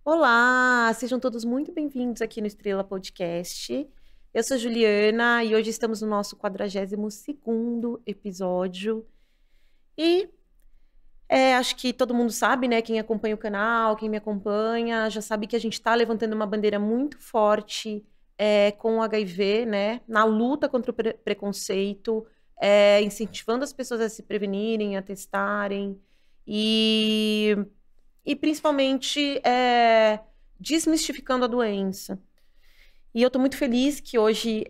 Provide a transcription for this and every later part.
Olá, sejam todos muito bem-vindos aqui no Estrela Podcast. Eu sou Juliana e hoje estamos no nosso 42º episódio. E acho que todo mundo sabe, né? Quem acompanha o canal, quem me acompanha, já sabe que a gente está levantando uma bandeira muito forte com o HIV, né? Na luta contra o preconceito, incentivando as pessoas a se prevenirem, a testarem e principalmente desmistificando a doença. E eu tô muito feliz que hoje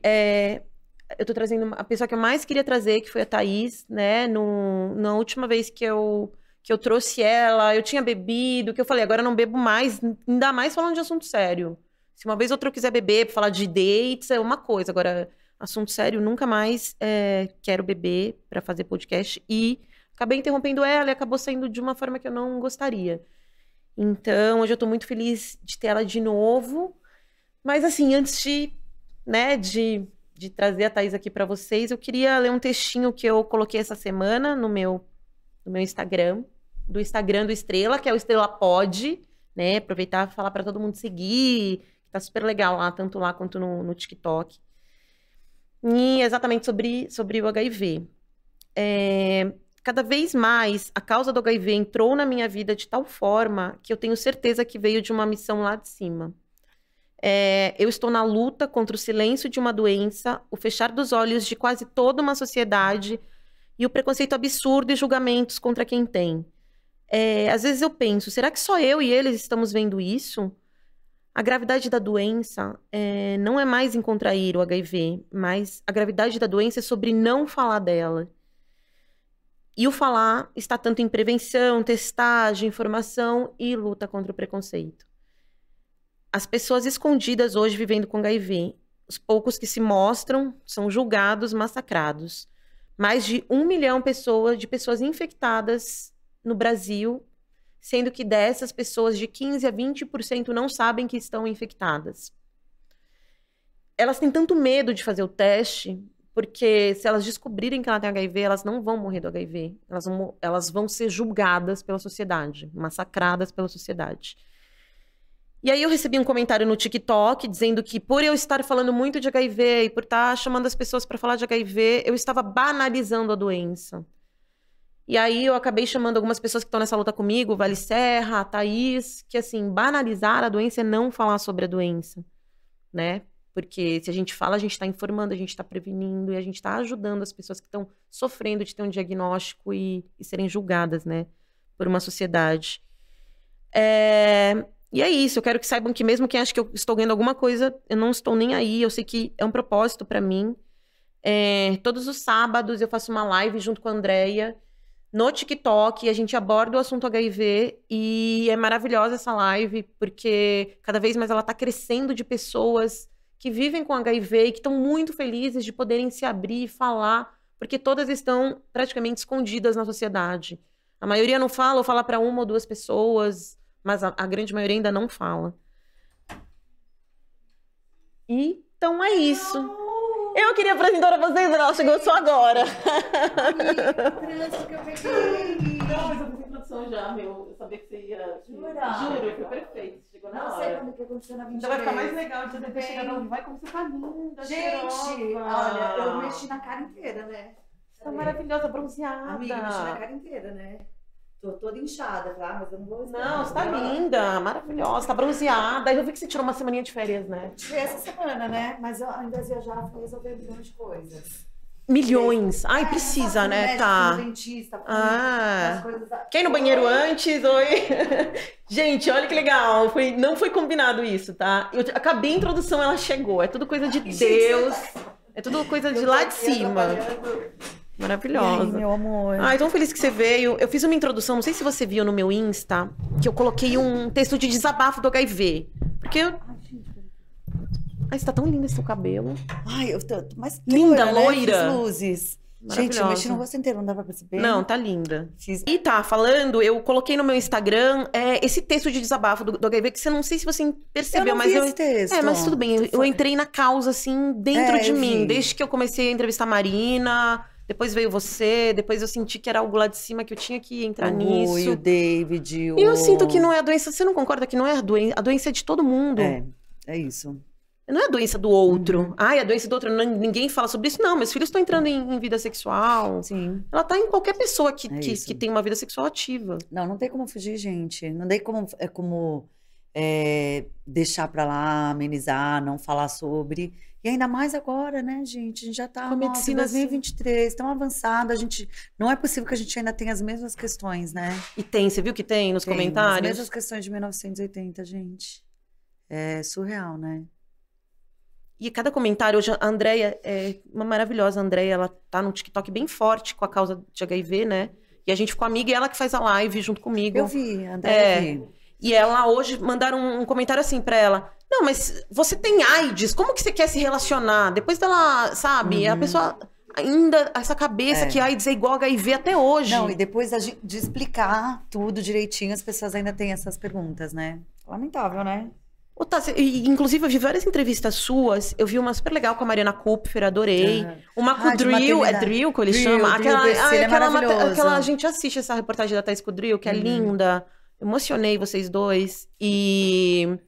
eu tô trazendo a pessoa que eu mais queria trazer, que foi a Thaís, né? Na última vez que eu trouxe ela, eu tinha bebido, que eu falei, agora eu não bebo mais, ainda mais falando de assunto sério. Se uma vez ou outra eu quiser beber pra falar de dates, é uma coisa. Agora, assunto sério, nunca mais quero beber pra fazer podcast. E acabei interrompendo ela e acabou saindo de uma forma que eu não gostaria. Então, hoje eu tô muito feliz de ter ela de novo. Mas, assim, antes de trazer a Thaís aqui para vocês, eu queria ler um textinho que eu coloquei essa semana no meu Instagram, do Instagram do Estrela, que é o Estrela Pod, né? Aproveitar e falar para todo mundo seguir, que tá super legal lá, tanto lá quanto no TikTok. E exatamente sobre o HIV. Cada vez mais, a causa do HIV entrou na minha vida de tal forma que eu tenho certeza que veio de uma missão lá de cima. Eu estou na luta contra o silêncio de uma doença, o fechar dos olhos de quase toda uma sociedade e o preconceito absurdo e julgamentos contra quem tem. Às vezes eu penso, será que só eu e eles estamos vendo isso? A gravidade da doença não é mais em contrair o HIV, mas a gravidade da doença é sobre não falar dela. E o falar está tanto em prevenção, testagem, informação e luta contra o preconceito. As pessoas escondidas hoje vivendo com HIV, os poucos que se mostram são julgados, massacrados. Mais de 1 milhão de pessoas infectadas no Brasil, sendo que dessas pessoas de 15% a 20% não sabem que estão infectadas. Elas têm tanto medo de fazer o teste, porque se elas descobrirem que ela tem HIV, elas não vão morrer do HIV. Elas vão ser julgadas pela sociedade, massacradas pela sociedade. E aí eu recebi um comentário no TikTok dizendo que por eu estar falando muito de HIV e por estar chamando as pessoas para falar de HIV, eu estava banalizando a doença. E aí eu acabei chamando algumas pessoas que estão nessa luta comigo, Vale Serra, a Thaís, que assim, banalizar a doença é não falar sobre a doença, né? Porque se a gente fala, a gente está informando, a gente está prevenindo e a gente está ajudando as pessoas que estão sofrendo de ter um diagnóstico e serem julgadas, né, por uma sociedade. E é isso, eu quero que saibam que mesmo quem acha que eu estou ganhando alguma coisa, eu não estou nem aí, eu sei que é um propósito para mim. Todos os sábados eu faço uma live junto com a Andrea no TikTok e a gente aborda o assunto HIV e é maravilhosa essa live, porque cada vez mais ela está crescendo de pessoas que vivem com HIV e que estão muito felizes de poderem se abrir e falar, porque todas estão praticamente escondidas na sociedade. A maioria não fala ou fala para 1 ou 2 pessoas, mas a grande maioria ainda não fala. Então é isso. Eu queria apresentar para vocês, mas ela chegou só agora. Que eu peguei. Não, mas eu fiz a introdução já, meu. Eu sabia que você ia... Juro, foi perfeito. Chegou na hora. Não sei quando que aconteceu na 23. Então vai ficar mais legal de você ter chegado ao vivo. Vai como você tá linda, Gente, cheirosa. olha, eu mexi na cara inteira, né? Você tá maravilhosa, bronzeada. Amiga, eu mexi na cara inteira, né? Tô toda inchada, tá? Mas eu não vou... Não, você tá linda, maravilhosa, tá bronzeada. Eu vi que você tirou uma semaninha de férias, né? Tive essa semana, né? Mas eu ainda já fui resolver milhões de coisas. Milhões. Ai, precisa, né? Médico, Tá. dentista, Ah. coisas... Quer ir no banheiro antes? Oi. Gente, olha que legal. Não foi combinado isso, tá? Eu acabei a introdução, ela chegou. É tudo coisa de Deus. É tudo coisa de lá de cima. Maravilhosa. E aí, meu amor? Ai, tão feliz que você veio. Eu fiz uma introdução, não sei se você viu no meu Insta, que eu coloquei um texto de desabafo do HIV. Porque eu... Ai, você tá tão linda esse seu cabelo. Ai, eu tô mais Linda, loira, loira. Né? Fiz luzes. Gente, eu mexi no rosto inteiro, não dá pra perceber? Não, tá linda. Fiz... E tá, falando, eu coloquei no meu Instagram esse texto de desabafo do HIV, que você não sei se você percebeu, eu não mas vi esse texto. mas tudo bem, eu entrei na causa, assim, dentro de mim. Vi. Desde que eu comecei a entrevistar a Marina, depois veio você, depois eu senti que era algo lá de cima que eu tinha que entrar O nisso. o David, E eu sinto que não é a doença, você não concorda que não é a doença é de todo mundo. É isso. Não é a doença do outro. Ai, a doença do outro, ninguém fala sobre isso. Não, meus filhos estão entrando em vida sexual. Sim. Ela tá em qualquer pessoa que isso. tem uma vida sexual ativa. Não tem como fugir, gente. Não tem como deixar pra lá, amenizar, não falar sobre. E ainda mais agora, né, gente? A gente já tá Com a medicina, em 2023, tão avançada. Não é possível que a gente ainda tenha as mesmas questões, né? E tem, você viu que tem nos Tem comentários? as mesmas questões de 1980, gente. É surreal, né? E cada comentário, hoje a Andrea é uma maravilhosa. A Andrea, ela tá no TikTok bem forte com a causa de HIV, né? E a gente ficou amiga e ela que faz a live junto comigo. Eu vi, a Andrea, eu vi. E ela hoje mandaram um comentário assim pra ela. Não, mas você tem AIDS, como que você quer se relacionar? Depois dela, sabe? A pessoa ainda, essa cabeça que AIDS é igual HIV até hoje. Não, e depois de explicar tudo direitinho, as pessoas ainda têm essas perguntas, né? Lamentável, né? Ô, Tassi, inclusive, eu vi várias entrevistas suas. Eu vi uma super legal com a Mariana Kupfer, adorei. Uma com o de Drill, maternidade. Drill que ele Drill, chama? Drill Bercy, ele é maravilhoso. Aquela, a gente assiste essa reportagem da Thaís com o Drill, que é linda. Emocionei vocês dois. E...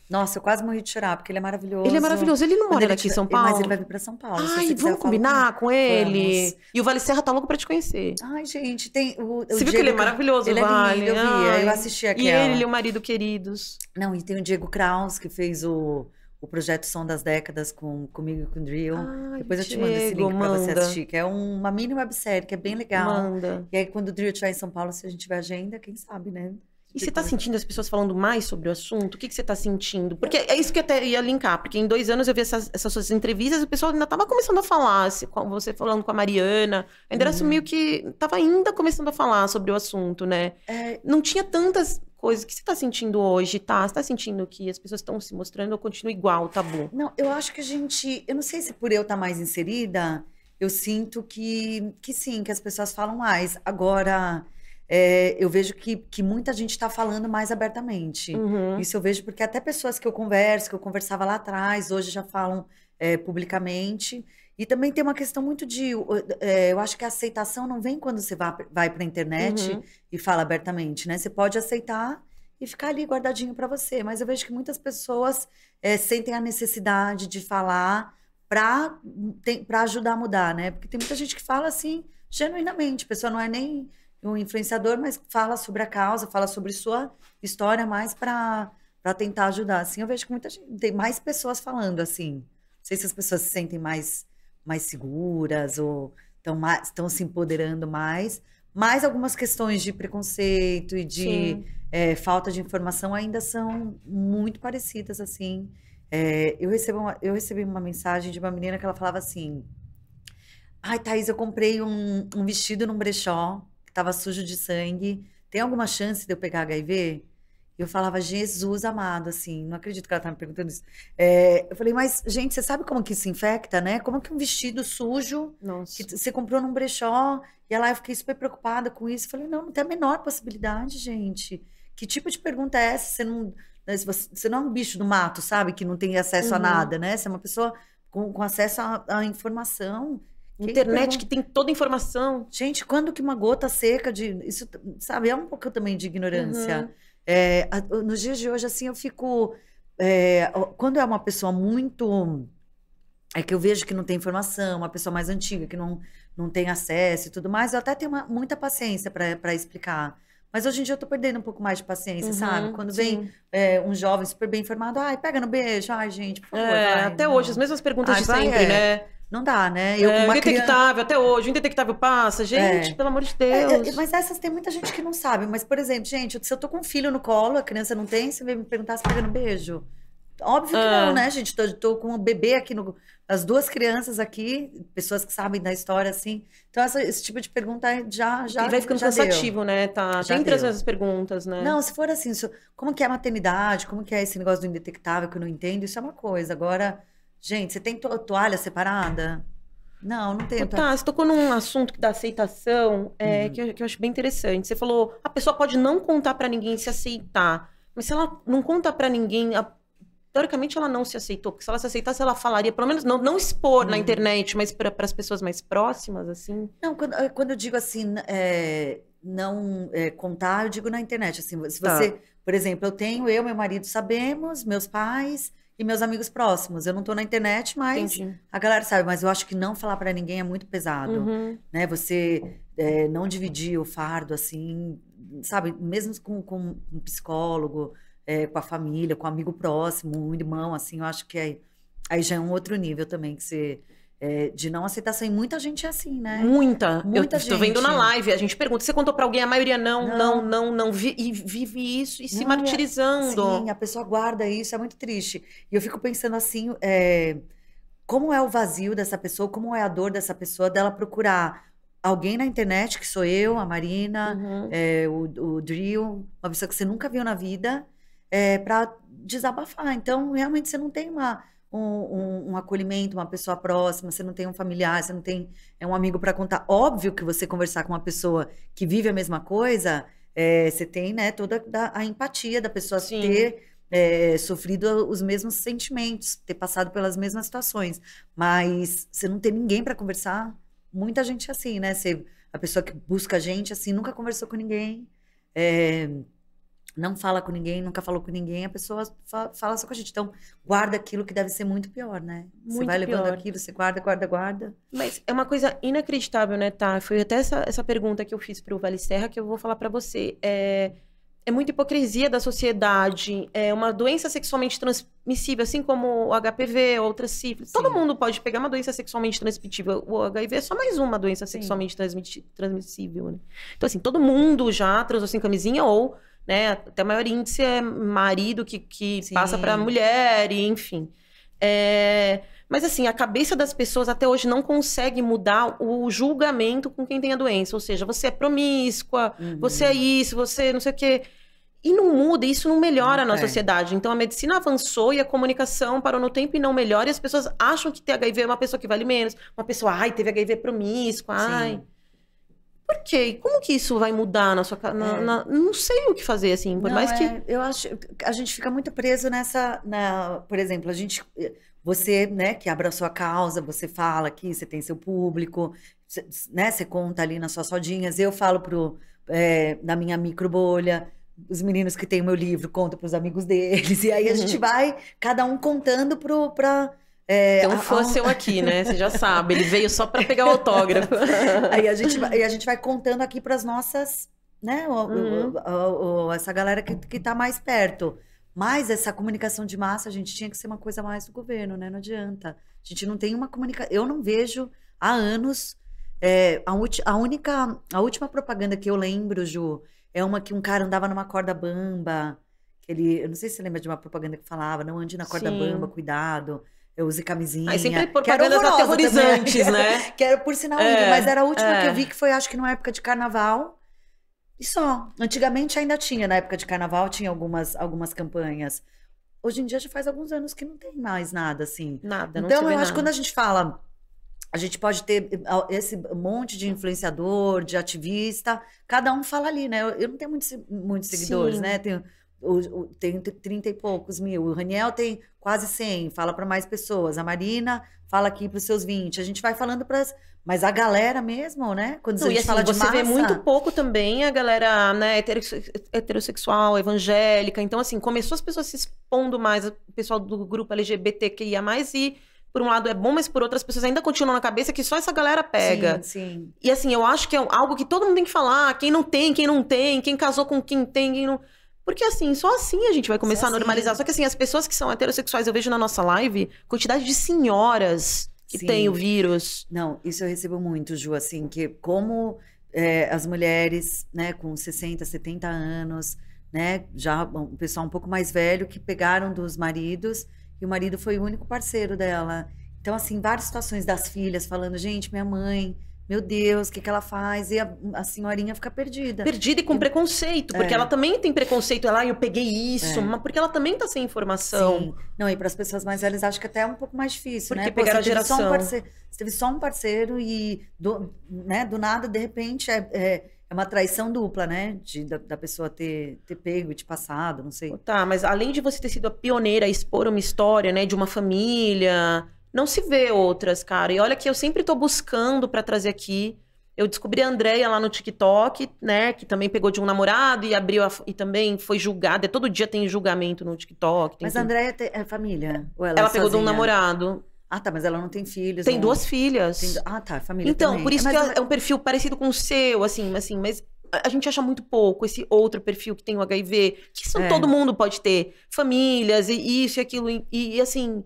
Nossa, eu quase morri de chorar, porque ele é maravilhoso. Ele é maravilhoso. Ele não mora aqui em São Paulo? Mas ele vai vir pra São Paulo. Ai, vamos combinar com ele. Vamos. E o Vale Serra tá louco pra te conhecer. Ai, gente, tem o Você viu que ele é maravilhoso, ele Vale? É lindo, eu assisti aquela. E ele e o marido queridos. Não, e tem o Diego Kraus, que fez o projeto Som das Décadas comigo e com o Drill. Ai, Depois eu te mando esse link pra você assistir, que é uma mini websérie, que é bem legal. Manda. E aí, quando o Drill estiver em São Paulo, se a gente tiver agenda, quem sabe, né? E você tá sentindo as pessoas falando mais sobre o assunto? O que você tá sentindo? Porque é isso que eu até ia linkar, porque em 2 anos eu vi essas suas entrevistas e o pessoal ainda tava começando a falar, você falando com a Mariana, ainda era meio que tava ainda começando a falar sobre o assunto, né? Não tinha tantas coisas. O que você tá sentindo hoje, tá? Você tá sentindo que as pessoas estão se mostrando ou continua igual o tabu? Não, eu acho que eu não sei se por eu estar mais inserida, eu sinto que sim, que as pessoas falam mais. Agora... eu vejo que muita gente está falando mais abertamente. Isso eu vejo porque até pessoas que eu conversava lá atrás, hoje já falam publicamente. E também tem uma questão muito eu acho que a aceitação não vem quando você vai para a internet e fala abertamente, né? Você pode aceitar e ficar ali guardadinho para você. Mas eu vejo que muitas pessoas sentem a necessidade de falar para ajudar a mudar, né? Porque tem muita gente que fala assim, genuinamente. A pessoa não é nem... um influenciador, mas fala sobre a causa, fala sobre sua história mais para tentar ajudar. Assim, eu vejo que muita gente, tem mais pessoas falando assim. Não sei se as pessoas se sentem mais seguras ou estão se empoderando mais, mas algumas questões de preconceito e de falta de informação ainda são muito parecidas, assim. Eu recebi uma mensagem de uma menina que ela falava assim: ai, Thaís, eu comprei um vestido num brechó, tava sujo de sangue, tem alguma chance de eu pegar HIV? E eu falava, Jesus amado, assim, não acredito que ela tá me perguntando isso. Eu falei, mas, gente, você sabe como que isso infecta, né? Como que um vestido sujo que você comprou num brechó, e ela, eu fiquei super preocupada com isso. Eu falei, não tem a menor possibilidade, gente. Que tipo de pergunta é essa? Você não é um bicho do mato, sabe? Que não tem acesso a nada, né? Você é uma pessoa com acesso à informação. Internet que tem toda a informação. Gente, quando que uma gota seca isso, sabe, é um pouco também de ignorância. Nos dias de hoje, assim, eu fico... quando é uma pessoa muito... que eu vejo que não tem informação, uma pessoa mais antiga, que não tem acesso e tudo mais, eu até tenho muita paciência para explicar. Mas hoje em dia eu tô perdendo um pouco mais de paciência, sabe? Quando vem um jovem super bem informado, ai, pega no beijo, ai, gente, por favor, vai. Até hoje, as mesmas perguntas de sempre, né? Não dá, né? Indetectável, até hoje. O indetectável passa. Gente, pelo amor de Deus. Mas essas tem muita gente que não sabe. Mas, por exemplo, gente, se eu tô com um filho no colo, a criança não tem, você veio me perguntar se pega no beijo. Óbvio que não, né, gente? Tô com um bebê aqui, as 2 crianças aqui, pessoas que sabem da história, assim. Então, esse tipo de pergunta já e vai ficando cansativo, né? Tá sempre as mesmas perguntas, né? Não, se for assim, como que é a maternidade, como que é esse negócio do indetectável que eu não entendo, isso é uma coisa. Agora... Gente, você tem toalha separada? Não tem. Tá, você tocou num assunto da aceitação que eu acho bem interessante. Você falou, a pessoa pode não contar pra ninguém se aceitar, mas se ela não conta pra ninguém, teoricamente ela não se aceitou, porque se ela se aceitasse, ela falaria, pelo menos não expor na internet, mas para as pessoas mais próximas, assim. Não, quando eu digo assim, não contar, eu digo na internet. Assim, se você, por exemplo, eu, meu marido sabemos, meus pais e meus amigos próximos. Eu não tô na internet, mas Entendi. a galera sabe. Mas eu acho que não falar pra ninguém é muito pesado, né? Você não dividir o fardo, assim, sabe? Mesmo com um psicólogo, com a família, com um amigo próximo, um irmão, assim, eu acho que aí já é um outro nível também que você... de não aceitação. E muita gente é assim, né? Muita Muita eu tô vendo na gente. live, a gente pergunta, você contou pra alguém? A maioria não, e vive isso e se martirizando. Sim, a pessoa guarda isso, é muito triste. E eu fico pensando assim, como é o vazio dessa pessoa, como é a dor dessa pessoa, dela procurar alguém na internet, que sou eu, a Marina, o Drill, uma pessoa que você nunca viu na vida, para desabafar. Então, realmente, você não tem um acolhimento, uma pessoa próxima, você não tem um familiar, você não tem um amigo para contar. Óbvio que você conversar com uma pessoa que vive a mesma coisa, você tem, né, toda a empatia da pessoa Sim. ter sofrido os mesmos sentimentos, ter passado pelas mesmas situações. Mas você não tem ninguém para conversar. Muita gente é assim, né? A pessoa que busca a gente, assim, nunca conversou com ninguém. Não fala com ninguém, nunca falou com ninguém, a pessoa fala só com a gente. Então, guarda aquilo que deve ser muito pior, né? Você Muito vai levando pior. aquilo, você guarda. Mas é uma coisa inacreditável, né, tá? Foi até essa pergunta que eu fiz pro Vale Serra que eu vou falar pra você. É muita hipocrisia da sociedade. É uma doença sexualmente transmissível, assim como o HPV, outras sífilis. Todo mundo pode pegar uma doença sexualmente transmissível. O HIV é só mais uma doença sexualmente transmissível, né? Então, assim, todo mundo já transou sem camisinha ou, né, até o maior índice é marido que passa pra mulher, e enfim. Mas assim, a cabeça das pessoas até hoje não consegue mudar o julgamento com quem tem a doença. Ou seja, você é promíscua, você é isso, você não sei o quê. E não muda, isso não melhora na sociedade. Então a medicina avançou e a comunicação parou no tempo e não melhora. E as pessoas acham que ter HIV é uma pessoa que vale menos. Uma pessoa, teve HIV promíscua, Por quê? Como que isso vai mudar na sua casa? Não sei o que fazer, assim, por mais que... Eu acho que a gente fica muito preso por exemplo, você, né, que abraçou a causa, você fala aqui, você tem seu público, né, você conta ali nas suas rodinhas, eu falo na minha micro bolha, os meninos que têm o meu livro contam pros amigos deles, e aí a gente vai, cada um contando tem um fã seu aqui, né? Você já sabe, ele veio só para pegar o autógrafo. Aí a gente vai contando aqui para as nossas, né? Essa galera que tá mais perto. Mas essa comunicação de massa, a gente tinha que ser uma coisa mais do governo, né? Não adianta. A gente não tem uma comunicação. Eu não vejo há anos. A última propaganda que eu lembro, Ju, é uma que um cara andava numa corda bamba. Eu não sei se você lembra de uma propaganda que falava: não ande na corda bamba, cuidado. Eu use camisinha. Aí sempre propagandas aterrorizantes, também. né? Que era por sinal horrível, mas era a última que eu vi, que foi, acho que numa época de carnaval. E só. Antigamente ainda tinha, na época de carnaval, tinha algumas campanhas. Hoje em dia já faz alguns anos que não tem mais nada, assim. Nada, não então, se vê eu acho nada. que quando a gente fala, a gente pode ter esse monte de influenciador, de ativista, cada um fala ali, né? Eu não tenho muitos seguidores, né? Tem 30 e poucos mil. O Raniel tem quase 100, fala para mais pessoas. A Marina fala aqui para os seus 20. A gente vai falando para mas a galera mesmo, né? Quando a gente fala de massa... Você vê muito pouco também a galera, né, heterossexual, evangélica. Então, assim, começou as pessoas se expondo mais, o pessoal do grupo LGBTQIA+, e por um lado é bom, mas por outras pessoas ainda continuam na cabeça que só essa galera pega. Sim. E assim, eu acho que é algo que todo mundo tem que falar. Quem não tem, quem casou com quem tem, quem não... Porque assim, só assim a gente vai começar a normalizar. Só que assim, as pessoas que são heterossexuais, eu vejo na nossa live, quantidade de senhoras que têm o vírus. Não, isso eu recebo muito, Ju, assim, que como as mulheres, né, com 60, 70 anos, né, já um pessoal um pouco mais velho, que pegaram dos maridos, e o marido foi o único parceiro dela. Então, assim, várias situações das filhas falando, gente, minha mãe... Meu Deus, o que ela faz? E a senhorinha fica perdida. Perdida e com preconceito, porque ela também tem preconceito. Eu peguei isso, mas porque ela também tá sem informação. Sim. Não, e para as pessoas mais velhas, acho que até é um pouco mais difícil, porque né? Pegaram a geração. Você teve só um parceiro e, do nada, de repente, é uma traição dupla, né? Da pessoa ter pego e te passado, não sei. Tá, mas além de você ter sido a pioneira a expor uma história, né, de uma família, não se vê outras, cara. E olha que eu sempre tô buscando pra trazer aqui. Eu descobri a Andréia lá no TikTok, né, que também pegou de um namorado e abriu e também foi julgada. Todo dia tem julgamento no TikTok. Mas tudo. a Andréia é família? Ou ela Ela é pegou de um sozinha? namorado. Ah, tá, mas ela não tem filhos. Tem não... 2 filhas. Ah, tá, família Então, também. por isso Mas que é um perfil parecido com o seu, assim, mas a gente acha muito pouco esse outro perfil que tem o HIV, que isso todo mundo pode ter, famílias, e isso e aquilo, e assim,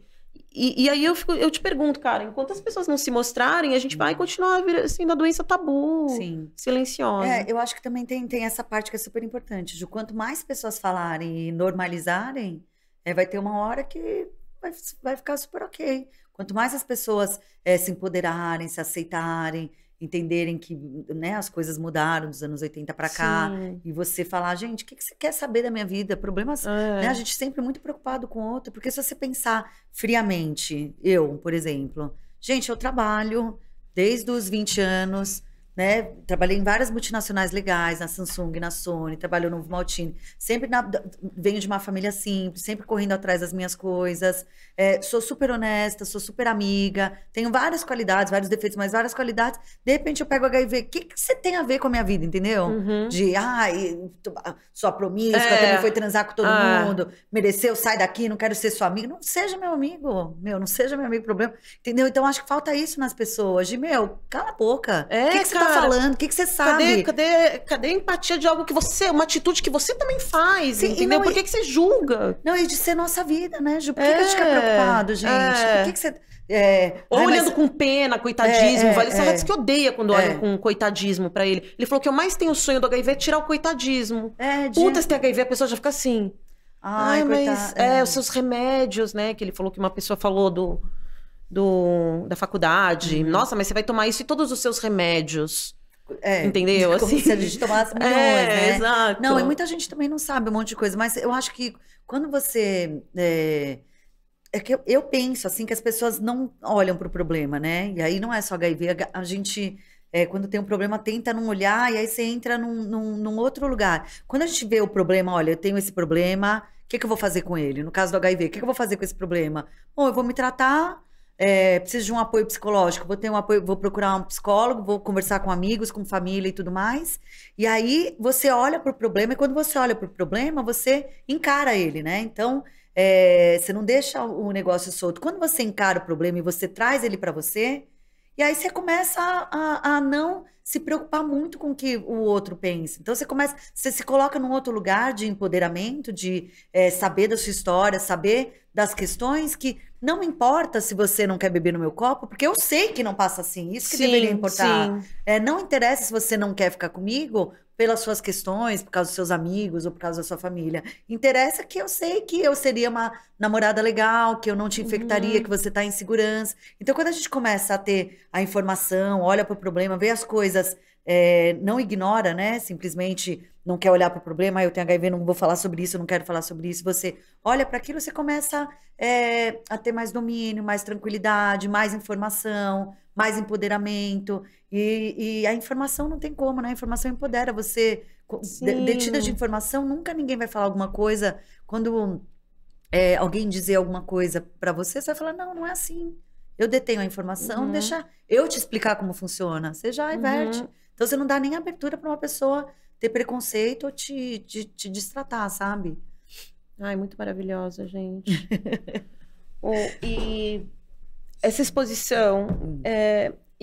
e aí eu te pergunto, cara, enquanto as pessoas não se mostrarem, a gente vai continuar sendo a doença tabu, Sim. silenciosa. Eu acho que também tem essa parte que é super importante, de quanto mais pessoas falarem e normalizarem, vai ter uma hora que vai ficar super ok. Quanto mais as pessoas se empoderarem, se aceitarem, entenderem que, né, as coisas mudaram dos anos 80 para cá, Sim. e você falar, gente, o que você quer saber da minha vida? Problemas, né? A gente sempre muito preocupado com o outro, porque se você pensar friamente, eu, por exemplo, gente, eu trabalho desde os 20 anos, né? Trabalhei em várias multinacionais legais, na Samsung, na Sony, trabalhei no Vomaltine. Sempre venho de uma família simples, sempre correndo atrás das minhas coisas. Sou super honesta, sou super amiga. Tenho várias qualidades, vários defeitos, mas várias qualidades. De repente eu pego HIV. O que você tem a ver com a minha vida, entendeu? Uhum. Sou promíscua, também foi transar com todo mundo, mereceu, sai daqui, não quero ser sua amiga. Não seja meu amigo, não seja meu amigo, problema. Entendeu? Então acho que falta isso nas pessoas. De, cala a boca. O que você tá falando? O que você sabe? Cadê a empatia de algo que uma atitude que você também faz, Sim, entendeu? não, Por que você julga? Não, e de ser nossa vida, né, Ju? Por que a gente fica preocupado, gente? Por que você... Ou olhando com pena, coitadismo. Valesca diz que odeia quando olham com coitadismo pra ele. Ele falou que eu mais tenho sonho do HIV é tirar o coitadismo. Puta, se tem HIV, a pessoa já fica assim. Ai, mas os seus remédios, né? Que ele falou que uma pessoa falou da faculdade. Nossa, mas você vai tomar isso e todos os seus remédios. Entendeu? Como assim. se a gente tomasse milhões, né? Exato. Não, e muita gente também não sabe um monte de coisa, mas eu acho que quando você... É que eu penso, assim, que as pessoas não olham para o problema, né? E aí não é só HIV, a gente... quando tem um problema, tenta não olhar, e aí você entra num outro lugar. Quando a gente vê o problema, olha, eu tenho esse problema, o que eu vou fazer com ele? No caso do HIV, o que eu vou fazer com esse problema? Bom, eu vou me tratar... preciso de um apoio psicológico, vou ter um apoio, vou procurar um psicólogo, vou conversar com amigos, com família e tudo mais. E aí você olha para o problema, e quando você olha para o problema, você encara ele, né? Então, você não deixa o negócio solto. Quando você encara o problema e você traz ele para você, e aí você começa a não se preocupar muito com o que o outro pensa. Então você se coloca num outro lugar de empoderamento, de saber da sua história, saber das questões que não importa se você não quer beber no meu copo, porque eu sei que não passa assim, isso que deveria importar. Não interessa se você não quer ficar comigo pelas suas questões, por causa dos seus amigos ou por causa da sua família. Interessa que eu sei que eu seria uma namorada legal, que eu não te infectaria, que você está em segurança. Então, quando a gente começa a ter a informação, olha para o problema, vê as coisas, não ignora, né? Simplesmente não quer olhar para o problema, eu tenho HIV, não vou falar sobre isso, eu não quero falar sobre isso. Você olha para aquilo, você começa a ter mais domínio, mais tranquilidade, mais informação, mais empoderamento. E a informação não tem como, né? A informação empodera você. Detida de informação, nunca ninguém vai falar alguma coisa. Quando alguém dizer alguma coisa para você, você vai falar, não é assim. Eu detenho a informação, deixa eu te explicar como funciona. Você já inverte. Então, você não dá nem abertura para uma pessoa ter preconceito ou te destratar, sabe? Ai, muito maravilhosa, gente. E essa exposição...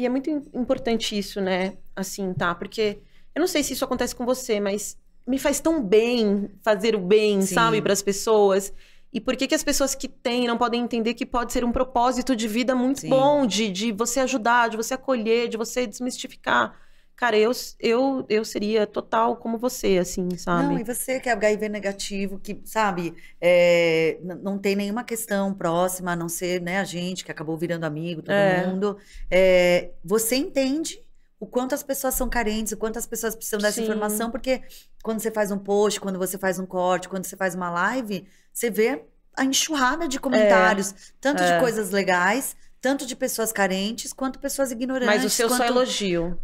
E é muito importante isso, né? Assim, tá? Porque eu não sei se isso acontece com você, mas me faz tão bem fazer o bem, sabe? Para as pessoas. E por que as pessoas que têm não podem entender que pode ser um propósito de vida muito bom, de você ajudar, de você acolher, de você desmistificar. Cara, eu seria total como você, assim, sabe? Não, e você que é HIV negativo, que, sabe, não tem nenhuma questão próxima, a não ser, né, a gente que acabou virando amigo, todo mundo. Você entende o quanto as pessoas são carentes, o quanto as pessoas precisam dessa informação, porque quando você faz um post, quando você faz um corte, quando você faz uma live, você vê a enxurrada de comentários, tanto de coisas legais, tanto de pessoas carentes quanto pessoas ignorantes. Mas o seu só elogio.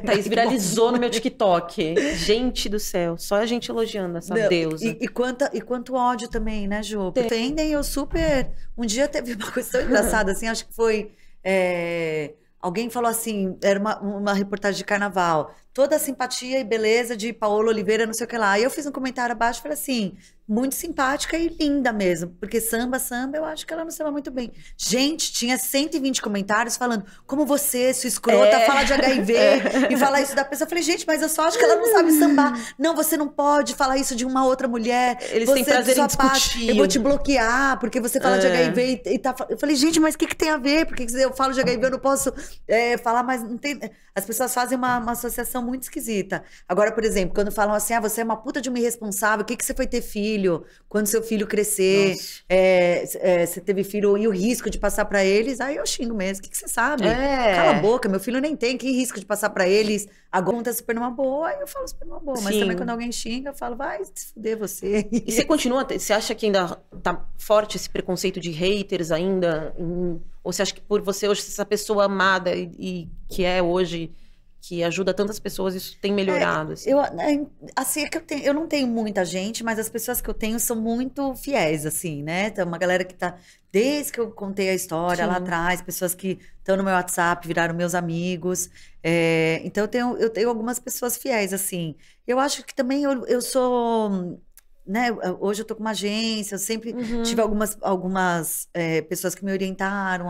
Thaís viralizou no meu TikTok. Gente do céu, só a gente elogiando essa deusa. E quanto ódio também, né, Ju? Defendem, eu super... Um dia teve uma coisa tão engraçada, assim, acho que foi... Alguém falou assim, era uma reportagem de carnaval, toda a simpatia e beleza de Paola Oliveira, não sei o que lá. E eu fiz um comentário abaixo e falei assim, muito simpática e linda mesmo, porque samba, eu acho que ela não samba muito bem. Gente, tinha 120 comentários falando, como você, sua escrota, fala de HIV e fala isso da pessoa. Eu falei, gente, mas eu só acho que ela não sabe sambar. Não, você não pode falar isso de uma outra mulher. Eles você, têm prazer em discutir. Eu vou te bloquear, porque você fala de HIV e tá... Eu falei, gente, mas o que tem a ver? Porque eu falo de HIV, eu não posso falar, mas não tem... As pessoas fazem uma associação muito esquisita. Agora, por exemplo, quando falam assim, você é uma puta de uma irresponsável, o que você foi ter filho? Quando seu filho crescer, você teve filho e o risco de passar pra eles, aí eu xingo mesmo. O que você sabe? Cala a boca, meu filho nem tem, que risco de passar pra eles? Agora tá super numa boa, aí eu falo super numa boa. Mas também quando alguém xinga, eu falo, vai se fuder você. E você continua, você acha que ainda tá forte esse preconceito de haters ainda? Ou você acha que por você hoje, essa pessoa amada e que é hoje, que ajuda tantas pessoas, isso tem melhorado? Assim, eu não tenho muita gente, mas as pessoas que eu tenho são muito fiéis, assim, né? Tem uma galera que tá, desde que eu contei a história lá atrás, pessoas que estão no meu WhatsApp, viraram meus amigos. Então eu tenho algumas pessoas fiéis, assim. Eu acho que também eu sou... Né? Hoje eu tô com uma agência, eu sempre tive algumas pessoas que me orientaram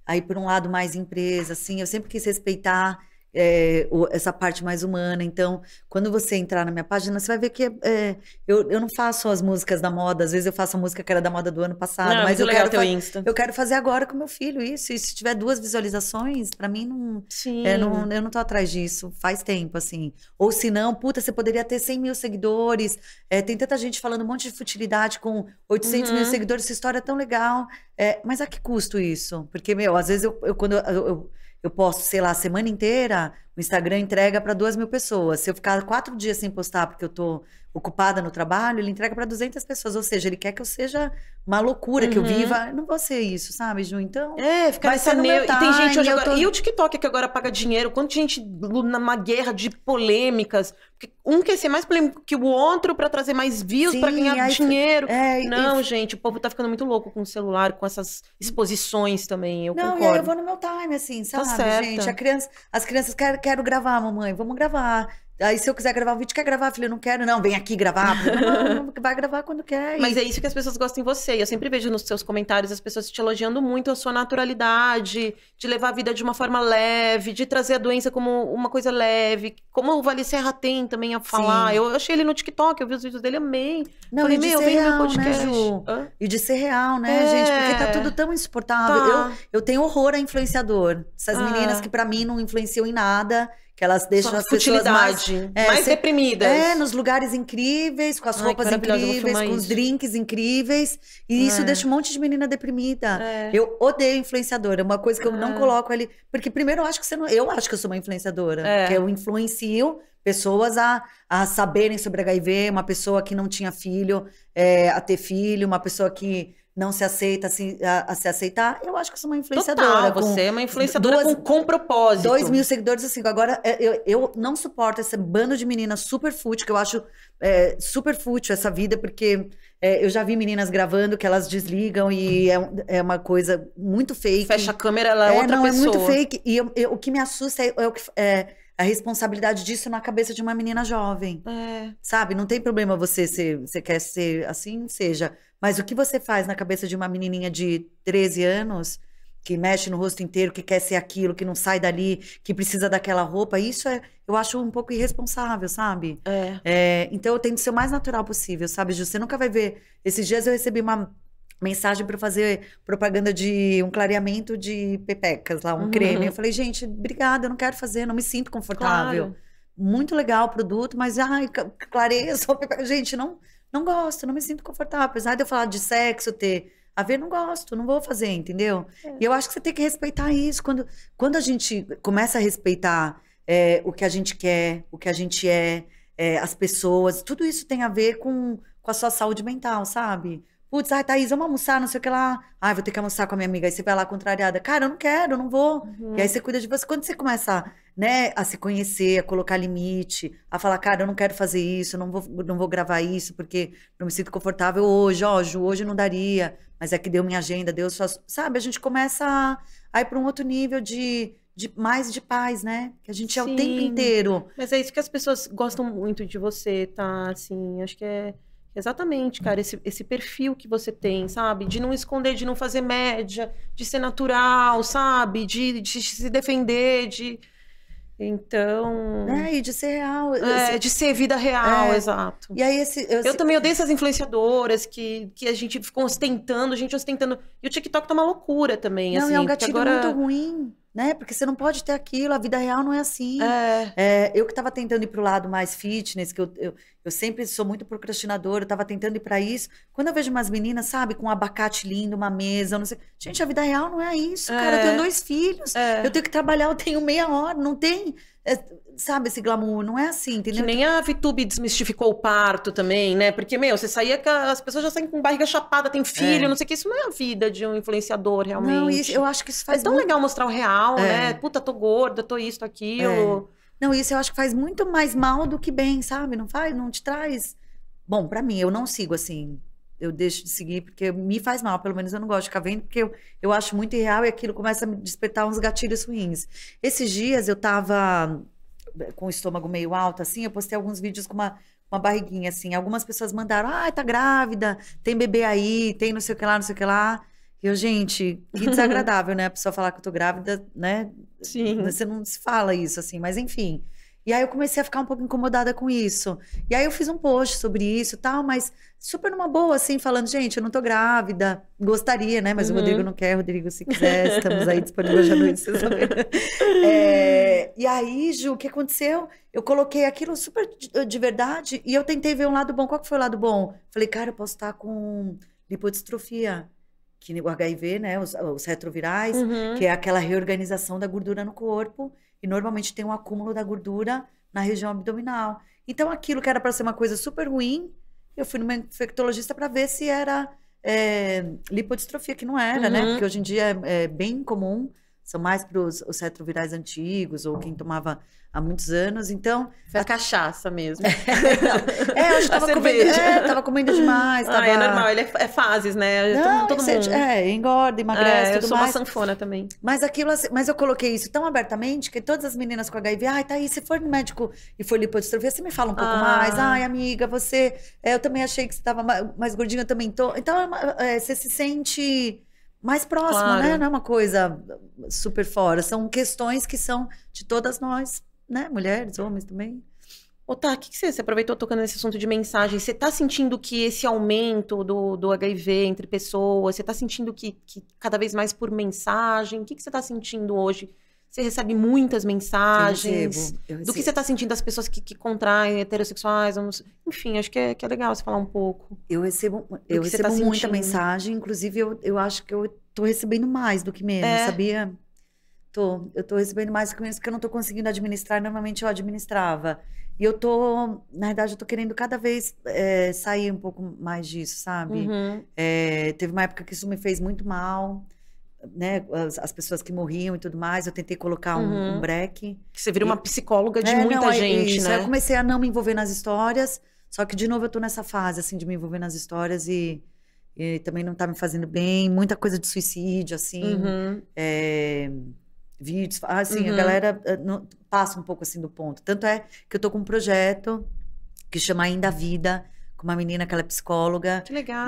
a ir por um lado mais empresa, assim, eu sempre quis respeitar essa parte mais humana. Então, quando você entrar na minha página, você vai ver que eu não faço as músicas da moda, às vezes eu faço a música que era da moda do ano passado, mas eu quero fazer agora com meu filho isso, e se tiver 2 visualizações, pra mim eu não tô atrás disso, faz tempo, assim. Ou se não, puta, você poderia ter 100 mil seguidores, tem tanta gente falando um monte de futilidade com 800 mil seguidores, essa história é tão legal, mas a que custo isso? Porque, às vezes quando eu posto, sei lá, a semana inteira, o Instagram entrega para 2.000 pessoas. Se eu ficar 4 dias sem postar porque eu tô ocupada no trabalho, ele entrega para 200 pessoas. Ou seja, ele quer que eu seja uma loucura, que eu viva. Eu não vou ser isso, sabe, Ju? Então, fica nessa e tem gente hoje agora... E o TikTok que agora paga dinheiro? Quanta gente numa guerra de polêmicas? Porque um quer ser mais polêmico que o outro para trazer mais views, para ganhar dinheiro. Não, gente, o povo tá ficando muito louco com o celular, com essas exposições também, eu concordo. E aí eu vou no meu time, assim, sabe, gente? As crianças quero gravar, mamãe, vamos gravar. Aí se eu quiser gravar um vídeo, quer gravar, filho? Eu não quero, não, vem aqui gravar. Não, vai gravar quando quer. Mas é isso que as pessoas gostam em você. Eu sempre vejo nos seus comentários as pessoas te elogiando muito a sua naturalidade, de levar a vida de uma forma leve, de trazer a doença como uma coisa leve. Como o Vale Serra tem também a falar. Sim. Eu achei ele no TikTok, eu vi os vídeos dele, amei. Não, falei, vem no meu podcast. Né, Ju? E de ser real, né, gente? Porque tá tudo tão insuportável. Eu tenho horror a influenciador. Essas meninas que pra mim não influenciam em nada, que elas deixam as pessoas mais deprimidas. Nos lugares incríveis, com as roupas incríveis, com os drinks incríveis. E isso deixa um monte de menina deprimida. Eu odeio influenciadora. É uma coisa que eu não coloco ali. Porque primeiro eu acho que eu acho que eu sou uma influenciadora. Que eu influencio pessoas a saberem sobre HIV, uma pessoa que não tinha filho, a ter filho, uma pessoa que não se aceita a se aceitar. Eu acho que eu sou uma influenciadora. Total, você é uma influenciadora com propósito. 2.000 seguidores, assim. Agora, eu não suporto esse bando de meninas super fútil, que eu acho super fútil essa vida, porque eu já vi meninas gravando que elas desligam e é uma coisa muito fake. Fecha a câmera, ela é outra pessoa. É muito fake. E o que me assusta a responsabilidade disso na cabeça de uma menina jovem. Sabe? Não tem problema você quer ser assim, seja. Mas o que você faz na cabeça de uma menininha de 13 anos, que mexe no rosto inteiro, que quer ser aquilo, que não sai dali, que precisa daquela roupa, isso eu acho um pouco irresponsável, sabe? Então eu tento ser o mais natural possível, sabe, Ju? Você nunca vai ver. Esses dias eu recebi uma mensagem para fazer propaganda de um clareamento de pepecas lá, um creme. Eu falei, gente, obrigada, eu não quero fazer, não me sinto confortável. Claro. Muito legal o produto, mas clareia só pepeca. Gente, não gosto, não me sinto confortável. Apesar de eu falar de sexo, ter a ver, não gosto, não vou fazer, entendeu? E eu acho que você tem que respeitar isso. Quando a gente começa a respeitar o que a gente quer, o que a gente as pessoas, tudo isso tem a ver com a sua saúde mental, sabe? Putz, ai, Thaís, vamos almoçar, não sei o que lá. Ai, vou ter que almoçar com a minha amiga. Aí você vai lá contrariada. Cara, eu não quero, eu não vou. E aí você cuida de você. Quando você começa, né, a se conhecer, a colocar limite, a falar, cara, eu não quero fazer isso, eu não vou gravar isso, porque não me sinto confortável hoje, ó, Ju, hoje não daria, mas é que deu minha agenda, deu só. Sabe, a gente começa a ir para um outro nível de mais de paz, né? Que a gente é o tempo Sim. inteiro. Mas é isso que as pessoas gostam muito de você, tá? Assim, acho que é exatamente, cara, esse perfil que você tem, sabe? De não esconder, de não fazer média, de ser natural, sabe? De se defender, de... Então... Né? E de ser real. de ser vida real, exato. E aí Eu também odeio essas influenciadoras que a gente ficou ostentando, gente ostentando. E o TikTok tá uma loucura também, Não, assim. e é um porque gatilho agora... muito ruim, né? Porque você não pode ter aquilo, a vida real não é assim. Eu que tava tentando ir pro lado mais fitness, que eu sempre sou muito procrastinadora, eu tava tentando ir pra isso. Quando eu vejo umas meninas, sabe, com um abacate lindo, uma mesa, não sei... Gente, a vida real não é isso, cara. Eu tenho 2 filhos, eu tenho que trabalhar, eu tenho meia hora, não tem... sabe, esse glamour, não é assim, entendeu? Que nem a VTube desmistificou o parto também, né? Porque, você saía com as pessoas já saem com barriga chapada, tem filho, não sei o que. Isso não é a vida de um influenciador, realmente. Não, eu acho que isso faz tão muito... legal mostrar o real, né? Puta, tô gorda, tô isso, tô aquilo. Não, isso eu acho que faz muito mais mal do que bem, sabe? Não faz, não te traz... Bom, pra mim, eu não sigo assim. Eu deixo de seguir porque me faz mal, pelo menos eu não gosto de ficar vendo, porque eu acho muito irreal e aquilo começa a me despertar uns gatilhos ruins. Esses dias eu tava com o estômago meio alto, assim, eu postei alguns vídeos com uma barriguinha, assim. Algumas pessoas mandaram, tá grávida, tem bebê aí, tem não sei o que lá, não sei o que lá. E eu, gente, que desagradável, né? A pessoa falar que eu tô grávida, né? Sim. Você não se fala isso, assim, mas enfim. E aí eu comecei a ficar um pouco incomodada com isso. E aí eu fiz um post sobre isso e tal, mas super numa boa, assim, falando, gente, eu não tô grávida, gostaria, né? Mas o Rodrigo não quer, Rodrigo, se quiser, estamos aí disponíveis à noite, vocês saberem. E aí, Ju, o que aconteceu? Eu coloquei aquilo super de verdade e eu tentei ver um lado bom. Qual que foi o lado bom? Falei, cara, eu posso estar com lipodistrofia, que o HIV, né, os retrovirais, que é aquela reorganização da gordura no corpo, e normalmente tem um acúmulo da gordura na região abdominal. Então, aquilo que era para ser uma coisa super ruim, eu fui numa infectologista para ver se era lipodistrofia, que não era, né? Porque hoje em dia é bem comum, são mais para os retrovirais antigos, ou quem tomava há muitos anos, então... Foi a cachaça mesmo. eu acho que tava comendo demais. Tava... é normal, ele é fases, né? Não, todo mundo. Engorda, emagrece, tudo mais. Eu sou uma sanfona também. Mas aquilo, assim, mas eu coloquei isso tão abertamente que todas as meninas com HIV, Thaís, se for no médico e for lipodistrofia, você me fala um pouco mais. Amiga, você... eu também achei que você tava mais gordinha, eu também tô. Então, você se sente... mais próximo, Claro. né? Não é uma coisa super fora. São questões que são de todas nós, né? Mulheres, homens também. Tá, o que você aproveitou tocando nesse assunto de mensagem? Você tá sentindo que esse aumento do HIV entre pessoas, você tá sentindo que cada vez mais por mensagem? O que você tá sentindo hoje? Você recebe muitas mensagens? Eu recebo. Do que você tá sentindo das pessoas que contraem heterossexuais? Enfim, acho que é legal você falar um pouco. Eu recebo você tá muita sentindo. mensagem, inclusive eu acho que eu tô recebendo mais do que menos, sabia? Eu tô recebendo mais do que menos porque eu não tô conseguindo administrar, normalmente eu administrava. E na verdade, eu tô querendo cada vez sair um pouco mais disso, sabe? Teve uma época que isso me fez muito mal, né? As pessoas que morriam e tudo mais, eu tentei colocar um break. Você vira uma psicóloga de muita gente, isso. né? Aí eu comecei a não me envolver nas histórias, só que de novo eu tô nessa fase, assim, de me envolver nas histórias e também não tá me fazendo bem, muita coisa de suicídio, assim, vídeos, assim, a galera passa um pouco, assim, do ponto. Tanto é que eu tô com um projeto que chama Ainda a Vida, com uma menina que ela é psicóloga. Que legal.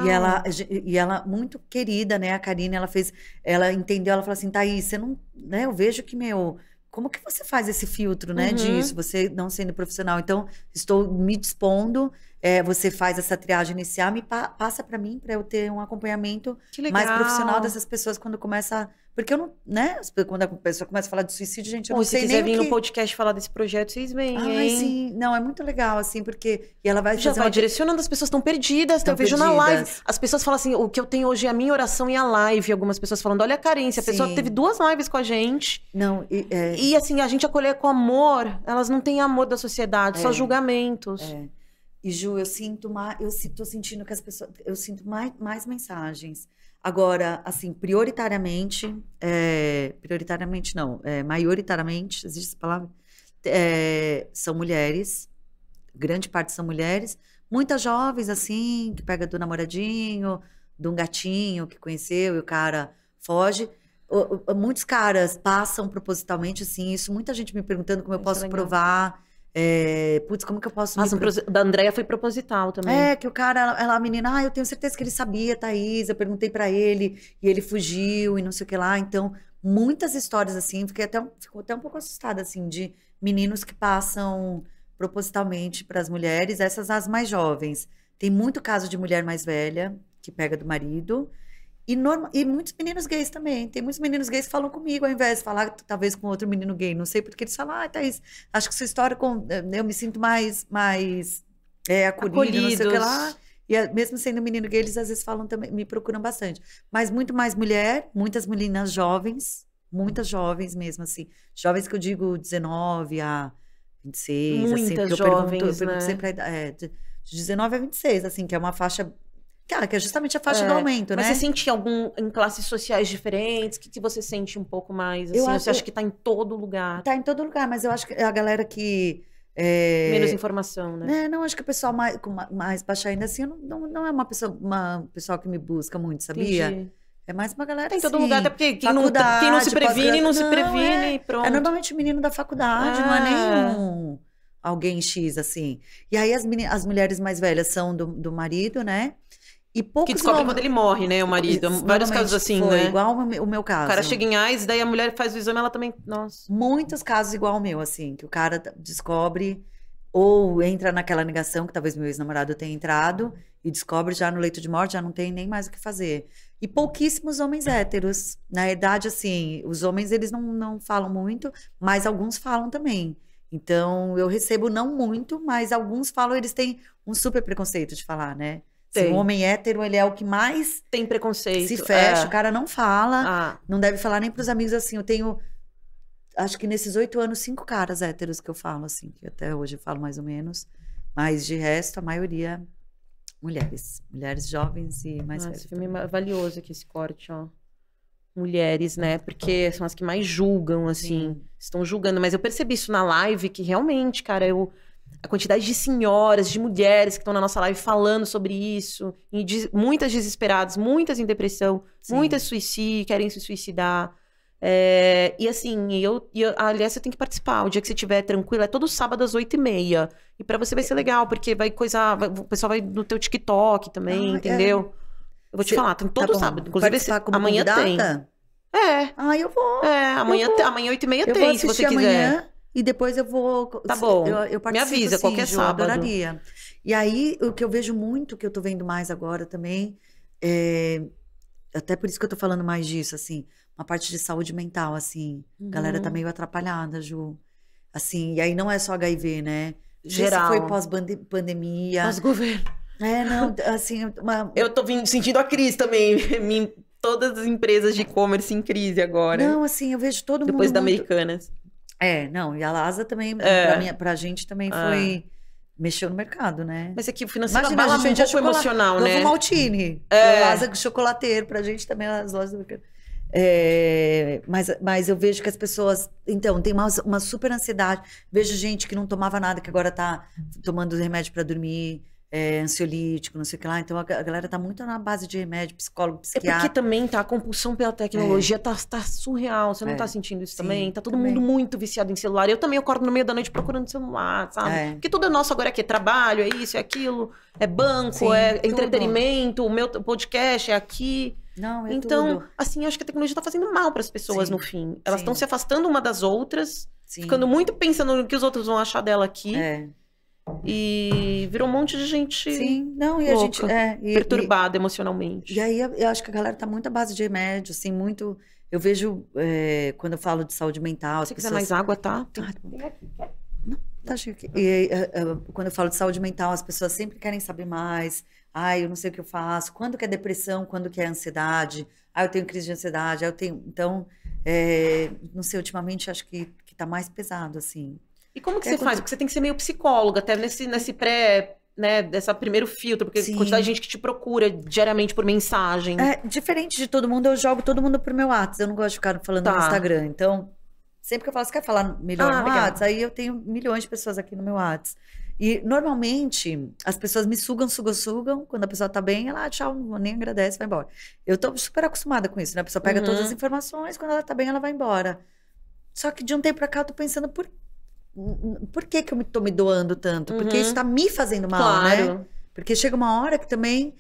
E ela muito querida, né, a Karine, ela entendeu, ela falou assim, Thaís, você não, né, eu vejo que, como que você faz esse filtro, né, disso, você não sendo profissional? Então, estou me dispondo, você faz essa triagem inicial, passa para mim, para eu ter um acompanhamento mais profissional dessas pessoas quando começa... Porque eu não, né, quando a pessoa começa a falar de suicídio, gente, eu não sei nem o que... Se quiser vir no podcast falar desse projeto, vocês vêm, hein? Sim, não, é muito legal, assim, porque... E ela vai já vai direcionando, as pessoas estão perdidas, eu vejo na live. As pessoas falam assim, o que eu tenho hoje é a minha oração e a live. Algumas pessoas falando, olha a carência, a pessoa teve 2 lives com a gente. Não, e assim, a gente acolher com amor, elas não têm amor da sociedade, só julgamentos. E Ju, tô sentindo que as pessoas, eu sinto mais mensagens. Agora, assim, prioritariamente não, maioritariamente, existe essa palavra? São mulheres, grande parte são mulheres, muitas jovens, assim, que pega do namoradinho, de um gatinho que conheceu e o cara foge. Muitos caras passam propositalmente, assim, isso, muita gente me perguntando como eu Isso é posso legal. provar. Putz, como que eu posso Nossa, da Andrea foi proposital também. que o cara, a menina, eu tenho certeza que ele sabia, Thaís, eu perguntei pra ele, e ele fugiu, e não sei o que lá. Então, muitas histórias assim, fico até um pouco assustada, assim, de meninos que passam propositalmente pras mulheres, essas as mais jovens. Tem muito caso de mulher mais velha, que pega do marido, e muitos meninos gays também. Tem muitos meninos gays que falam comigo, ao invés de falar talvez com outro menino gay. Não sei porque eles falam, Thaís, acho que sua história, eu me sinto mais acolhido, não sei o que lá. E mesmo sendo menino gay, eles às vezes falam também, me procuram bastante. Mas muito mais mulher, muitas meninas jovens, muitas jovens mesmo, assim. Jovens que eu digo 19 a 26, assim. Muitas Porque eu jovens, pergunto né? sempre de 19 a 26, assim, que é uma faixa... Cara, que é justamente a faixa do aumento, Mas né? você sente em classes sociais diferentes? O que você sente um pouco mais? Assim, você acha que tá em todo lugar? Tá em todo lugar, mas eu acho que a galera que... Menos informação, né? Não, acho que o pessoal mais baixo ainda assim, não é uma pessoa que me busca muito, sabia? Entendi. É mais uma galera Tá em todo assim, lugar, até porque quem não se faculdade, previne, não se pós-graduação. previne e pronto. É normalmente o menino da faculdade, não é nenhum alguém X, assim. E aí as mulheres mais velhas são do marido, né? E poucos Que descobre quando ele morre, né, o marido. Vários casos assim, foi, né? igual o meu caso. O cara chega em AIDS, daí a mulher faz o exame, ela também... Nossa. Muitos casos igual o meu, assim, que o cara descobre ou entra naquela negação que talvez meu ex-namorado tenha entrado e descobre já no leito de morte, já não tem nem mais o que fazer. E pouquíssimos homens héteros. Na verdade, assim, os homens, eles não falam muito, mas alguns falam também. Então, eu recebo não muito, mas alguns falam, eles têm um super preconceito de falar, né? Se um homem hétero, ele é o que mais tem preconceito. Se fecha, o cara não fala, Ah. não deve falar nem pros amigos, assim, eu tenho, acho que nesses 8 anos, 5 caras héteros que eu falo, assim, que até hoje eu falo mais ou menos, mas de resto, a maioria, mulheres jovens e mais velhas. Esse filme é valioso aqui, esse corte, ó. Mulheres, né? Porque são as que mais julgam, assim. Sim. Estão julgando. Mas eu percebi isso na live, que realmente, cara, a quantidade de senhoras, de mulheres que estão na nossa live falando sobre isso. E muitas desesperadas, muitas em depressão, Sim. muitas querem se suicidar. E assim, aliás, você tem que participar. O dia que você estiver tranquilo, é todo sábado às 8h30. E pra você vai ser legal, porque o pessoal vai no teu TikTok também, entendeu? Eu vou te falar, tem todo sábado. Inclusive, amanhã convidada? tem. Eu vou. Amanhã 8h30 tem, se você quiser. Amanhã, e depois eu vou... Tá bom. Eu participo, Me avisa, assim, qualquer Ju, sábado. adoraria. E aí, o que eu vejo muito, que eu tô vendo mais agora também, até por isso que eu tô falando mais disso, assim, uma parte de saúde mental, assim. A galera tá meio atrapalhada, Ju. Assim, e aí não é só HIV, né? Geral. Isso foi pós-pandemia. Pós-governo. Não, assim... Eu tô sentindo a crise também. Todas as empresas de e-commerce em crise agora. Não, assim, eu vejo todo mundo Depois da muito... Americanas. Não, e a Lasa também, pra gente também foi... Mexeu no mercado, né? Mas aqui o financeiro Imagina, abala a gente um pouco emocional, né? Novo Maltini. A Lasa chocolateiro, pra gente também, as lojas do mercado. Mas eu vejo que as pessoas... Então, tem uma super ansiedade. Vejo gente que não tomava nada, que agora tá tomando remédio pra dormir, ansiolítico, não sei o que lá. Então, a galera tá muito na base de remédio, psicólogo, psiquiatra. Porque também a compulsão pela tecnologia tá surreal. Você não tá sentindo isso também? Tá todo mundo muito viciado em celular. Eu também acordo no meio da noite procurando celular, sabe? Porque tudo é nosso agora aqui. É trabalho, é isso, é aquilo. É banco, é entretenimento. O meu podcast é aqui. Não, então, tudo. assim, eu acho que a tecnologia tá fazendo mal para as pessoas no fim. Elas estão sim. se afastando uma das outras, ficando muito pensando no que os outros vão achar dela aqui. E virou um monte de gente e a gente perturbada emocionalmente. E aí eu acho que a galera tá muito à base de remédio, assim, muito... Eu vejo, quando eu falo de saúde mental... Se você quiser mais água, tá? Não, tá chique. Quando eu falo de saúde mental, as pessoas sempre querem saber mais. Eu não sei o que eu faço. Quando que é depressão, quando que é ansiedade. Eu tenho crise de ansiedade. Então, não sei, ultimamente acho que tá mais pesado, assim. E como que você faz? Porque você tem que ser meio psicóloga, até nesse né, dessa primeiro filtro, porque Sim. a quantidade de gente que te procura diariamente por mensagem. Diferente de todo mundo, eu jogo todo mundo pro meu WhatsApp. Eu não gosto de ficar falando Tá. no Instagram. Então, sempre que eu falo, você quer falar melhor no legal. WhatsApp? Aí eu tenho milhões de pessoas aqui no meu WhatsApp. E, normalmente, as pessoas me sugam. Quando a pessoa tá bem, ela, tchau, nem agradece, vai embora. Eu tô super acostumada com isso, né? A pessoa pega todas as informações, quando ela tá bem, ela vai embora. Só que de um tempo pra cá, eu tô pensando, por que que eu tô me doando tanto? Porque isso tá me fazendo mal, Claro. né? Porque chega uma hora que também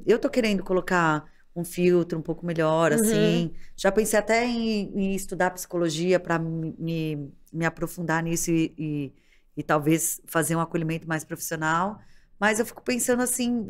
eu tô querendo colocar um filtro um pouco melhor, assim. Já pensei até em estudar psicologia para me aprofundar nisso e talvez fazer um acolhimento mais profissional. Mas eu fico pensando assim,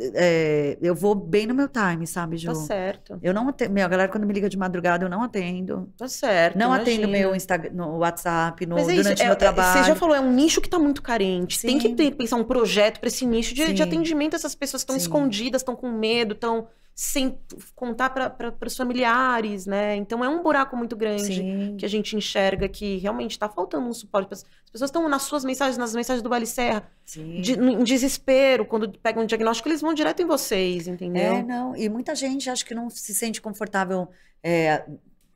eu vou bem no meu time, sabe, Ju? Tá certo. Eu não atendo, a galera quando me liga de madrugada, eu não atendo. Tá certo. Não imagina. atendo meu Instagram, no WhatsApp, Mas é isso, durante o meu trabalho. você já falou, é um nicho que tá muito carente. Sim. Tem que pensar um projeto pra esse nicho de Sim. atendimento a essas pessoas que estão Sim. escondidas, estão com medo, estão sem contar para os familiares, né? Então é um buraco muito grande Sim. que a gente enxerga que realmente tá faltando um suporte. As pessoas estão nas suas mensagens, nas mensagens do Vale Serra, Sim. em desespero, quando pegam um diagnóstico, eles vão direto em vocês, entendeu? Não. E muita gente acho que não se sente confortável.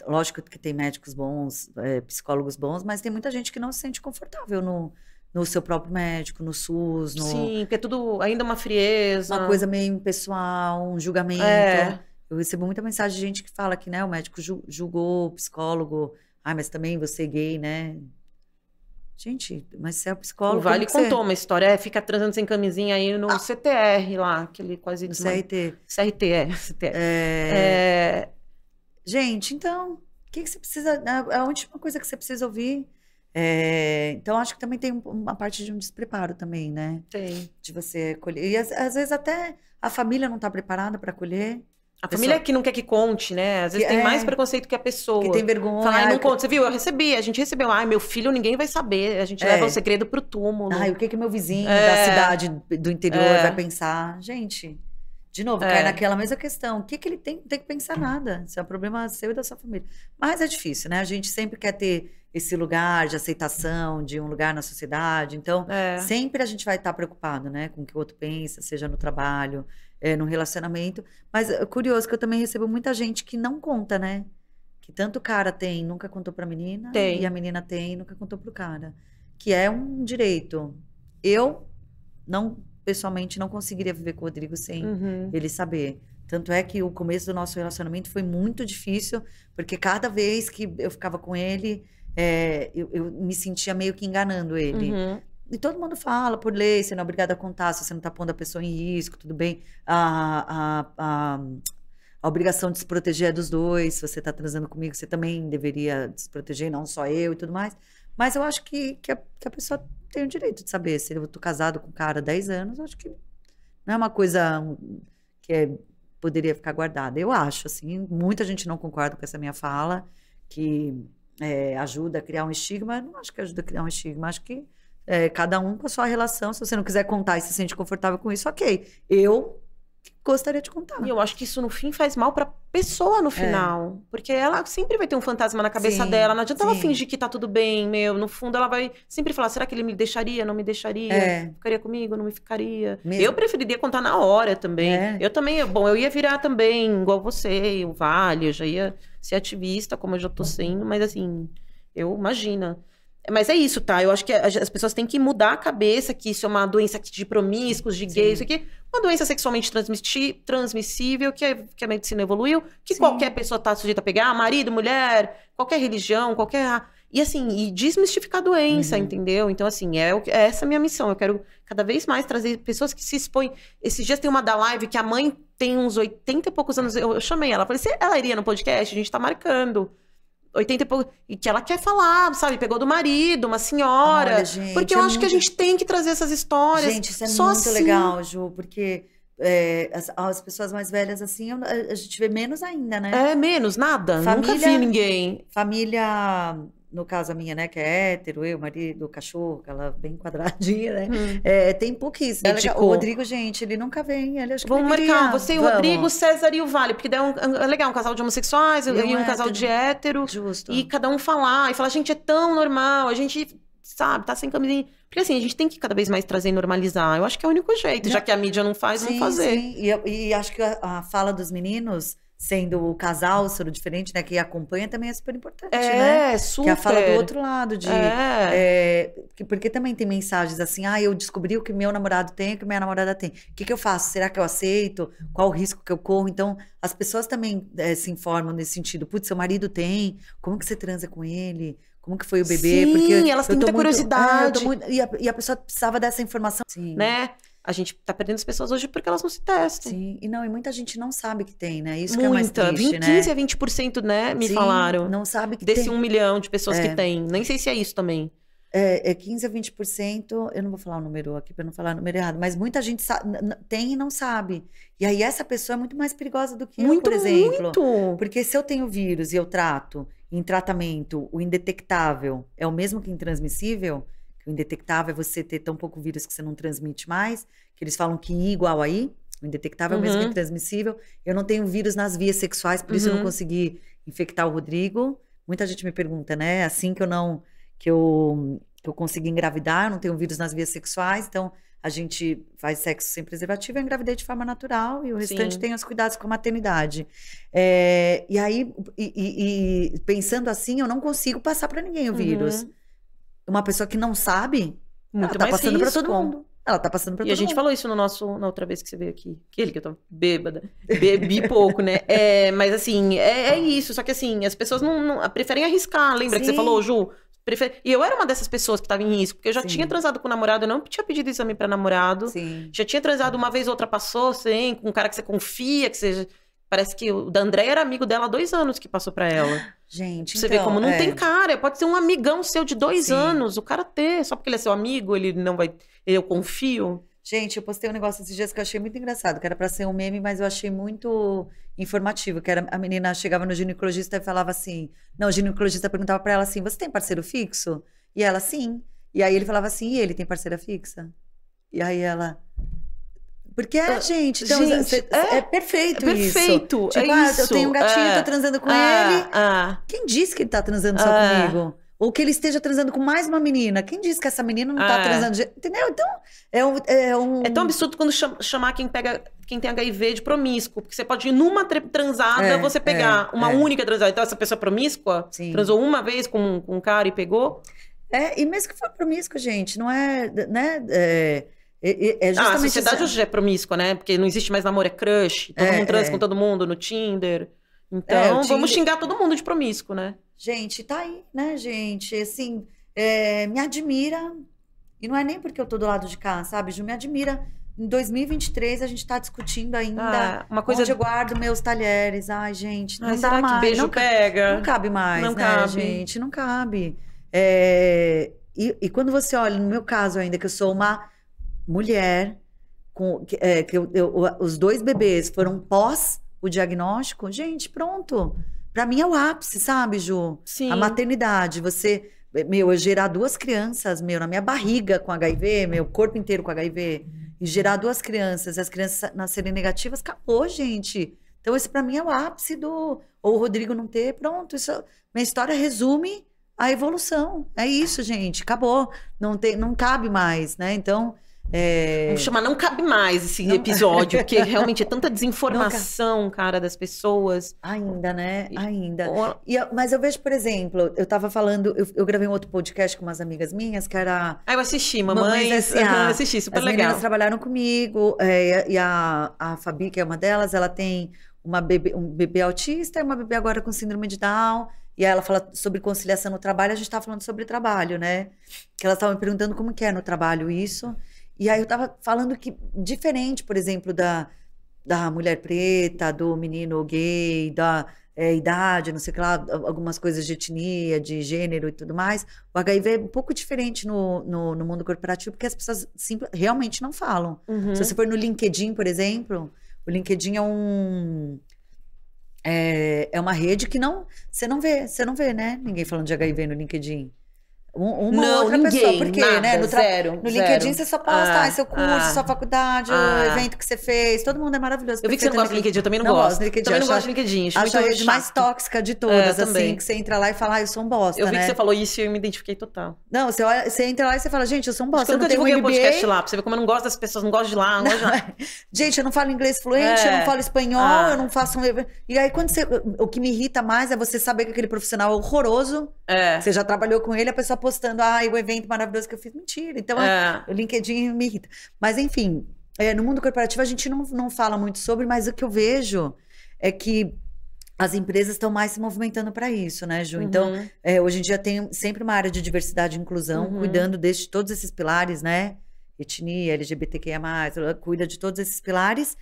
Lógico que tem médicos bons, psicólogos bons, mas tem muita gente que não se sente confortável no seu próprio médico, no SUS, Sim, porque é tudo ainda uma frieza. uma coisa meio impessoal, um julgamento. É. Eu recebo muita mensagem de gente que fala que, né, o médico julgou o psicólogo. Mas também você é gay, né? Gente, mas você é o psicólogo. O Vale como que contou uma história, fica transando sem camisinha aí no CTR lá, aquele quase... No CRT. CRT. Gente, então, o que você precisa... A última coisa que você precisa ouvir... Então, acho que também tem uma parte de um despreparo também, né? Tem. De você acolher. E às vezes até a família não está preparada para acolher. A família que não quer que conte, né? Às vezes tem mais preconceito que a pessoa. Que tem vergonha. Fala, não conta. Você viu? A gente recebeu. Meu filho, ninguém vai saber. A gente leva o segredo pro túmulo. O que meu vizinho da cidade, do interior vai pensar? Gente, de novo, cai naquela mesma questão. O que ele tem? Não tem que pensar nada. Isso é um problema seu e da sua família. Mas é difícil, né? A gente sempre quer ter esse lugar de aceitação, de um lugar na sociedade. Então, sempre a gente vai estar preocupado, né? Com o que o outro pensa, seja no trabalho, no relacionamento. Mas é curioso que eu também recebo muita gente que não conta, né? Que tanto o cara tem, nunca contou pra menina. Tem. E a menina tem, nunca contou pro cara. Que é um direito. Eu, pessoalmente, não conseguiria viver com o Rodrigo sem ele saber. Tanto é que o começo do nosso relacionamento foi muito difícil, porque cada vez que eu ficava com ele... eu me sentia meio que enganando ele. E todo mundo fala, por lei, você não é obrigada a contar se você não está pondo a pessoa em risco, tudo bem. A obrigação de se proteger é dos dois. Se você está transando comigo, você também deveria se proteger, não só eu e tudo mais. Mas eu acho que a pessoa tem o direito de saber. Se eu estou casado com um cara há 10 anos, eu acho que não é uma coisa que poderia ficar guardada. Eu acho, assim, muita gente não concorda com essa minha fala, que... ajuda a criar um estigma. Eu não acho que ajuda a criar um estigma. Acho que cada um com a sua relação. Se você não quiser contar e se sente confortável com isso, ok. Eu gostaria de contar. E eu acho que isso, no fim, faz mal pra pessoa no final. Porque ela sempre vai ter um fantasma na cabeça dela. Não adianta ela fingir que tá tudo bem, No fundo, ela vai sempre falar, será que ele me deixaria, não me deixaria? Ficaria comigo, não me ficaria? Mesmo. Eu preferiria contar na hora também. Eu também, eu ia virar também, igual você, o Vale. Eu já ia ser ativista, como eu já tô sendo. Mas, assim, imagina... Mas é isso, tá? Eu acho que as pessoas têm que mudar a cabeça que isso é uma doença de promíscuos, de gays, isso aqui. Uma doença sexualmente transmissível, que a medicina evoluiu, que qualquer pessoa tá sujeita a pegar, marido, mulher, qualquer religião, E assim, e desmistificar a doença, entendeu? Então, assim, essa a minha missão. Eu quero cada vez mais trazer pessoas que se expõem. Esses dias tem uma da live que a mãe tem uns 80 e poucos anos. Eu chamei ela, falei, ela iria no podcast? A gente tá marcando. 80 e pouco, e que ela quer falar, sabe? Pegou do marido, uma senhora. Olha, gente, porque eu acho que a gente tem que trazer essas histórias. Gente, isso é só muito assim. legal, Ju, porque as pessoas mais velhas, assim, a gente vê menos ainda, né? Menos, nada. Nunca Família- vi ninguém. Família, no caso a minha, né, que é hétero, eu, marido, cachorro, aquela bem quadradinha, né? Tem pouquíssimo. Dedicou. O Rodrigo, gente, ele nunca vem. Ele acho que Vamos deveria. marcar você, o Vamos. Rodrigo, César e o Vale, porque daí é legal, um casal de homossexuais e um casal de hétero. Justo. E cada um falar, e falar, gente, é tão normal, a gente, sabe, tá sem camisinha. Porque assim, a gente tem que cada vez mais trazer e normalizar. Eu acho que é o único jeito, já que a mídia não faz, vamos fazer. Sim. E acho que a fala dos meninos, sendo o casal, sendo diferente, né? Que acompanha também é super importante, né? Super. Que é a fala do outro lado, porque também tem mensagens assim, eu descobri o que meu namorado tem, o que minha namorada tem. O que eu faço? Será que eu aceito? Qual o risco que eu corro? Então, as pessoas também se informam nesse sentido. Putz, seu marido tem? Como que você transa com ele? Como que foi o bebê? Sim, porque elas têm muita curiosidade. E a pessoa precisava dessa informação. Sim. Né? A gente tá perdendo as pessoas hoje porque elas não se testam. Sim, e muita gente não sabe que tem, né? Isso que é mais triste, 15 né? a 20%, né? Me Sim, falaram. não sabe que Desse tem. 1 milhão de pessoas que tem. Nem sei se é isso também. 15 a 20%, eu não vou falar o número aqui para não falar o número errado, mas muita gente tem e não sabe. E aí essa pessoa é muito mais perigosa do que eu, por exemplo. Muito. Porque se eu tenho vírus e eu trato em tratamento, o indetectável é o mesmo que intransmissível. O indetectável é você ter tão pouco vírus que você não transmite mais, que eles falam que I igual a I. O indetectável é o mesmo que intransmissível. Eu não tenho vírus nas vias sexuais, por isso eu não consegui infectar o Rodrigo. Muita gente me pergunta, né? Assim que eu consegui engravidar, eu não tenho vírus nas vias sexuais, então a gente faz sexo sem preservativo, eu engravidei de forma natural e o restante tem os cuidados com a maternidade. E aí, pensando assim, eu não consigo passar para ninguém o vírus. Uma pessoa que não sabe, ela tá passando para todo mundo. Ela tá passando pra todo mundo. E a gente falou isso na outra vez que você veio aqui. Aquele que eu tava bêbada. Bebi pouco, né? Mas assim, é isso. Só que assim, as pessoas não preferem arriscar. Lembra que você falou, Ju? E eu era uma dessas pessoas que tava em risco. Porque eu já tinha transado com o namorado. Eu não tinha pedido exame pra namorado. Já tinha transado uma vez ou outra, passou, assim, com um cara que você confia, que você... Parece que o da André era amigo dela há 2 anos que passou pra ela. Gente, você vê como não tem cara. Pode ser um amigão seu de 2 anos. O cara ter. Só porque ele é seu amigo, ele não vai... Eu confio. Gente, eu postei um negócio esses dias que eu achei muito engraçado. Que era pra ser um meme, mas eu achei muito informativo. Que era a menina chegava no ginecologista e falava assim... Não, o ginecologista perguntava pra ela assim... Você tem parceiro fixo? E ela, sim. E aí ele falava assim... E ele tem parceira fixa? E aí ela... Porque gente, então, é perfeito isso. Perfeito, tipo, isso. Eu tenho um gatinho, tô transando com ele. Quem disse que ele tá transando só comigo? Ou que ele esteja transando com mais uma menina? Quem disse que essa menina não tá transando? Entendeu? Então, É tão absurdo quando chamar quem tem HIV de promíscuo. Porque você pode ir numa transada, você pegar uma única transada. Então, essa pessoa promíscua, transou uma vez com um cara e pegou. E mesmo que for promíscuo, gente, não é... né? Justamente a sociedade hoje é promíscua, né? Porque não existe mais namoro, é crush. Todo mundo transa com todo mundo no Tinder. Então, vamos xingar todo mundo de promíscuo, né? Gente, tá aí, né, gente? Assim, me admira. E não é nem porque eu tô do lado de cá, sabe, Ju? Me admira. Em 2023, a gente tá discutindo ainda uma coisa... onde eu guardo meus talheres. Ai, gente, não dá será mais. Que beijo pega? Não cabe mais, não né, cabe. gente? Não cabe. E quando você olha, no meu caso ainda, que eu sou uma... mulher, os 2 bebês foram pós o diagnóstico, gente, pronto. Pra mim é o ápice, sabe, Ju? Sim. A maternidade, eu gerar 2 crianças, na minha barriga com HIV, meu corpo inteiro com HIV, e gerar 2 crianças, as crianças nascerem negativas, acabou, gente. Então esse pra mim é o ápice ou o Rodrigo não ter, pronto, minha história resume a evolução. É isso, gente, acabou. Não cabe mais, né? Então... Vamos chamar, não cabe mais esse episódio, porque realmente é tanta desinformação, cara, das pessoas. Ainda, né? Ainda. Mas eu vejo, por exemplo, eu tava falando, eu gravei um outro podcast com umas amigas minhas, que era... eu assisti, mamães assisti, super as legal. As meninas trabalharam comigo, e a Fabi, que é uma delas, ela tem um bebê autista e uma bebê agora com síndrome de Down. E aí ela fala sobre conciliação no trabalho, a gente tava falando sobre trabalho, né? Que elas estavam me perguntando como que é no trabalho isso. E aí eu tava falando que, diferente, por exemplo, da mulher preta, do menino gay, da idade, não sei o que lá, algumas coisas de etnia, de gênero e tudo mais, o HIV é um pouco diferente no mundo corporativo, porque as pessoas realmente não falam. Se você for no LinkedIn, por exemplo, o LinkedIn é uma rede que você não vê, né? Ninguém falando de HIV no LinkedIn. Uma Não, outra ninguém, pessoa. Por quê, nada, né? zero, No LinkedIn zero. você só posta seu curso, sua faculdade, o evento que você fez. Todo mundo é maravilhoso. Eu vi que você não gosta do LinkedIn, eu também não gosto gosto. do LinkedIn. Também não gosto de LinkedIn, Acho a muito rede mais chato. tóxica de todas, assim, também. que você entra lá e fala, eu sou um bosta, Eu vi né? que você falou isso e eu me identifiquei total. Não, você entra lá e você fala, gente, eu sou um Acho bosta, que eu eu não nunca tenho um divulguei o MBA. podcast lá, pra você ver como eu não gosto das pessoas, não gosto de lá, não gosto de lá. Gente, eu não falo inglês fluente, eu não falo espanhol, eu não faço E aí, o que me irrita mais é você saber que aquele profissional é horroroso, você já trabalhou com ele, a pessoa postando, o evento maravilhoso que eu fiz. Mentira. Então, o LinkedIn me irrita. Mas, enfim, no mundo corporativo a gente não fala muito sobre, mas o que eu vejo é que as empresas estão mais se movimentando para isso, né, Ju? Então, hoje em dia tem sempre uma área de diversidade e inclusão, cuidando de todos esses pilares, né? Etnia, LGBTQIA+, cuida de todos esses pilares.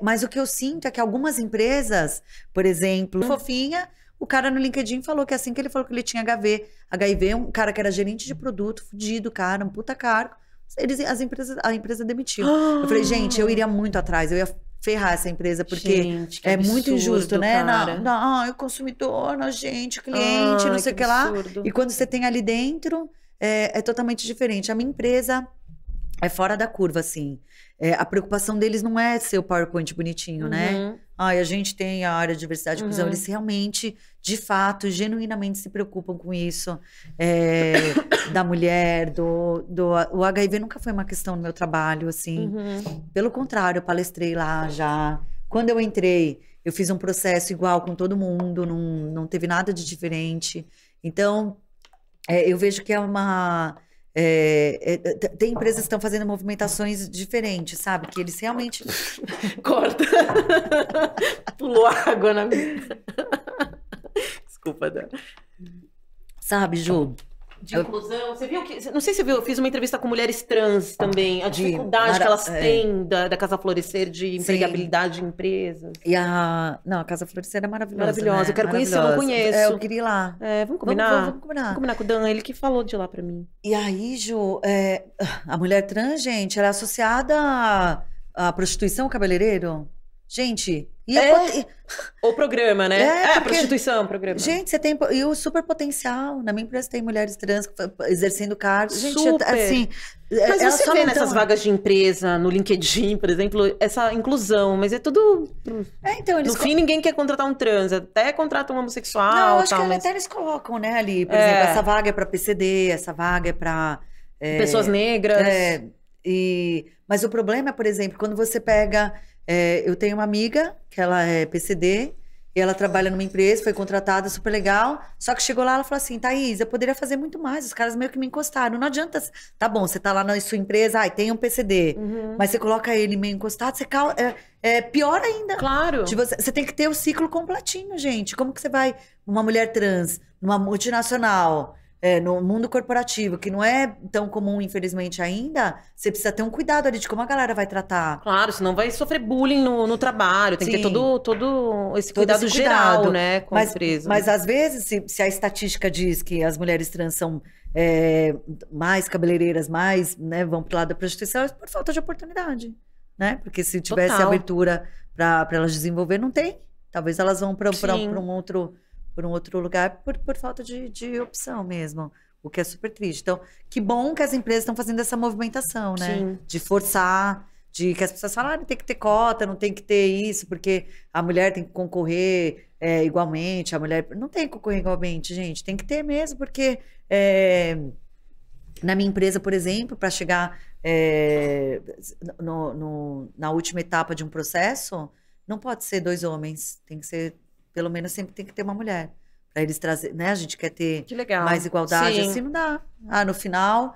Mas o que eu sinto é que algumas empresas, por exemplo, Fofinha, o cara no LinkedIn falou que assim que ele falou que ele tinha HIV, um cara que era gerente de produto, fudido, cara, um puta cargo, a empresa demitiu. Eu falei, gente, eu iria muito atrás, eu ia ferrar essa empresa, porque gente, que é absurdo, muito injusto, né? Cara. O consumidor, a gente, cliente, não sei o que lá. E quando você tem ali dentro, é totalmente diferente. A minha empresa é fora da curva, assim. A preocupação deles não é ser o PowerPoint bonitinho, né? A gente tem a área de diversidade e inclusão. Eles realmente, de fato, genuinamente se preocupam com isso. Da mulher, o HIV nunca foi uma questão no meu trabalho, assim. Pelo contrário, eu palestrei lá já. Quando eu entrei, eu fiz um processo igual com todo mundo, não teve nada de diferente. Então, eu vejo que é uma... tem empresas que estão fazendo movimentações diferentes, sabe? Que eles realmente... Corta. Pulou água na minha... Desculpa, Dan. Sabe, Ju? De inclusão. Você viu que... Não sei se você viu, eu fiz uma entrevista com mulheres trans também. A dificuldade que elas têm da Casa Florescer de empregabilidade em empresas. Não, a Casa Florescer é maravilhosa. Maravilhosa. Né? Eu quero conhecer, eu não conheço. Eu queria ir lá. Vamos combinar? Vamos combinar. Vamos combinar com o Dan, ele que falou de lá pra mim. E aí, Ju, a mulher trans, gente, ela é associada à prostituição, cabeleireiro? Gente... O programa, né? Porque, prostituição, programa. Gente, você tem... E o super potencial. Na minha empresa tem mulheres trans exercendo cargos. Gente, super. Assim... Mas você vê nessas vagas de empresa, no LinkedIn, por exemplo, essa inclusão, mas é tudo... então, eles no fim, ninguém quer contratar um trans, até contrata um homossexual. Não, acho tal, que até eles colocam, né, ali. Por exemplo, essa vaga é para PCD, essa vaga é para... pessoas negras. Mas o problema é, por exemplo, quando você pega... eu tenho uma amiga, que ela é PCD, e ela trabalha numa empresa, foi contratada, super legal, só que chegou lá, ela falou assim, Thaís, eu poderia fazer muito mais, os caras meio que me encostaram, não adianta, tá bom, você tá lá na sua empresa, tem um PCD, mas você coloca ele meio encostado, você pior ainda. Claro. Você tem que ter o ciclo completinho, gente, como que você vai, uma mulher trans, numa multinacional... no mundo corporativo, que não é tão comum, infelizmente, ainda, você precisa ter um cuidado ali de como a galera vai tratar. Claro, senão vai sofrer bullying no trabalho. Tem que ter todo esse cuidado geral, né, com a empresa. Mas, às vezes, se a estatística diz que as mulheres trans são mais cabeleireiras, mais, né, vão pro lado da prostituição, é por falta de oportunidade, né? Porque se tivesse abertura para elas desenvolver, não tem. Talvez elas vão para um outro lugar por falta de opção mesmo, o que é super triste. Então, que bom que as empresas estão fazendo essa movimentação, né? Sim. De forçar, de que as pessoas falam, tem que ter cota, não tem que ter isso, porque a mulher tem que concorrer igualmente, a mulher... Não tem que concorrer igualmente, gente, tem que ter mesmo, porque na minha empresa, por exemplo, para chegar na última etapa de um processo, não pode ser 2 homens, tem que ser... Pelo menos sempre tem que ter uma mulher. Para eles trazerem, né? A gente quer ter mais igualdade. Sim. Assim não dá. No final,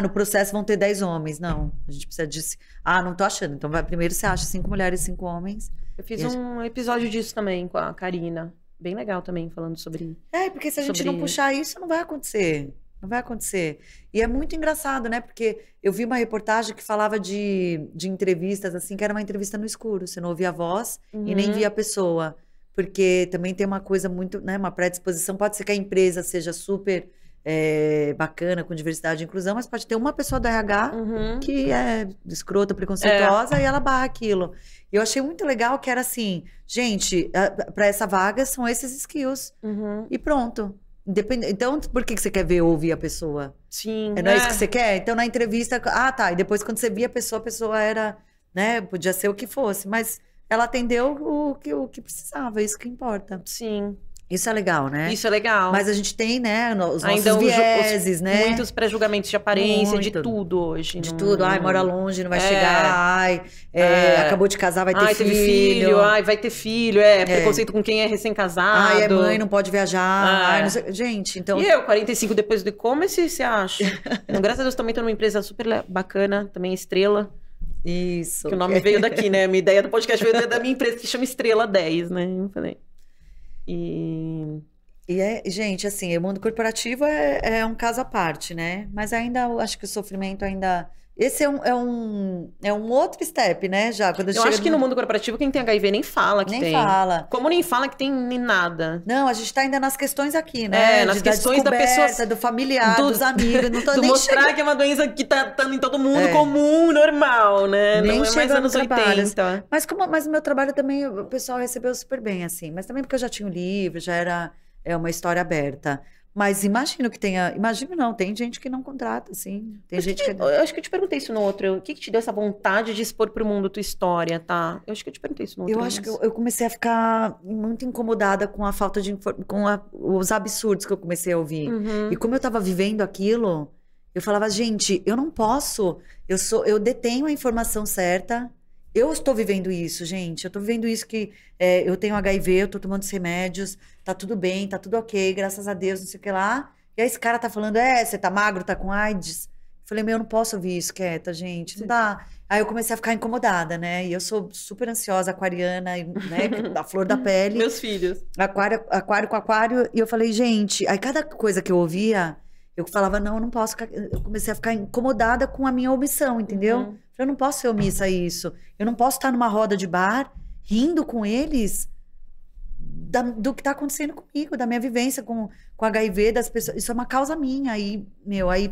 no processo vão ter 10 homens. Não, a gente precisa disso. Não tô achando. Então, primeiro você acha 5 mulheres e 5 homens. Eu fiz um episódio disso também com a Karina. Bem legal também, falando sobre... Porque se a gente não puxar isso, não vai acontecer. Não vai acontecer. E é muito engraçado, né? Porque eu vi uma reportagem que falava de entrevistas, assim, que era uma entrevista no escuro. Você não ouvia a voz e nem via a pessoa. Porque também tem uma coisa muito, né, uma predisposição. Pode ser que a empresa seja super bacana, com diversidade e inclusão, mas pode ter uma pessoa do RH que é escrota, preconceituosa, e ela barra aquilo. E eu achei muito legal que era assim, gente, para essa vaga são esses skills. E pronto. Então, por que você quer ver ou ouvir a pessoa? Sim. Não é isso que você quer? Então, na entrevista, tá. E depois, quando você via a pessoa era, né? Podia ser o que fosse, mas ela atendeu o que precisava, isso que importa. Sim. Isso é legal, né? Isso é legal. Mas a gente tem, né, os ainda nossos vieses, né? Muitos pré-julgamentos de aparência, de tudo hoje. De tudo. Ai, mora longe, não vai chegar. Ai, acabou de casar, vai ter filho. Teve filho. Ai, vai ter filho. Preconceito com quem é recém-casado. Ai, é mãe, não pode viajar. Ai, não sei. Gente, então... E eu, 45 depois do e-commerce, você acha? Então, graças a Deus, também tô numa empresa super bacana, também Estrela. Isso. Que o nome veio daqui, né? A minha ideia do podcast veio da minha empresa, que chama Estrela 10, né? Eu falei... gente, assim, o mundo corporativo é um caso à parte, né? Mas ainda, eu acho que o sofrimento ainda... Esse é um outro step, né? Já, quando eu acho que no mundo corporativo, quem tem HIV nem fala que tem. Nem fala. Como nem fala que tem nem nada. Não, a gente tá ainda nas questões aqui, né? Nas questões da pessoa... do familiar, dos amigos. Não tô do nem mostrar que é uma doença que tá em todo mundo comum, normal, né? Nem não é mais anos 80. Mas o meu trabalho também, o pessoal recebeu super bem, assim. Mas também porque eu já tinha um livro, já era uma história aberta. Mas imagino que tenha... Imagino não, tem gente que não contrata, assim. Tem gente que... Eu acho que eu te perguntei isso no outro. O que te deu essa vontade de expor pro mundo tua história, tá? Eu acho que eu te perguntei isso no outro. Eu acho que eu comecei a ficar muito incomodada com a falta de... os absurdos que eu comecei a ouvir. Uhum. E como eu tava vivendo aquilo, eu falava, gente, eu não posso... Eu detenho a informação certa... Eu estou vivendo isso, gente. Eu estou vivendo isso que eu tenho HIV, eu estou tomando os remédios, tá tudo bem, tá tudo ok, graças a Deus, não sei o que lá. E aí esse cara tá falando, você tá magro, tá com AIDS? Eu falei, eu não posso ouvir isso, quieta, gente, não dá. Aí eu comecei a ficar incomodada, né? E eu sou super ansiosa, aquariana, né? Da flor da pele. Meus filhos. Aquário com aquário. E eu falei, gente... Aí cada coisa que eu ouvia, eu falava, não, eu não posso... Eu comecei a ficar incomodada com a minha omissão, entendeu? Uhum. Eu não posso ser omissa a isso. Eu não posso estar numa roda de bar, rindo com eles do que está acontecendo comigo, da minha vivência com HIV, das pessoas. Isso é uma causa minha. Aí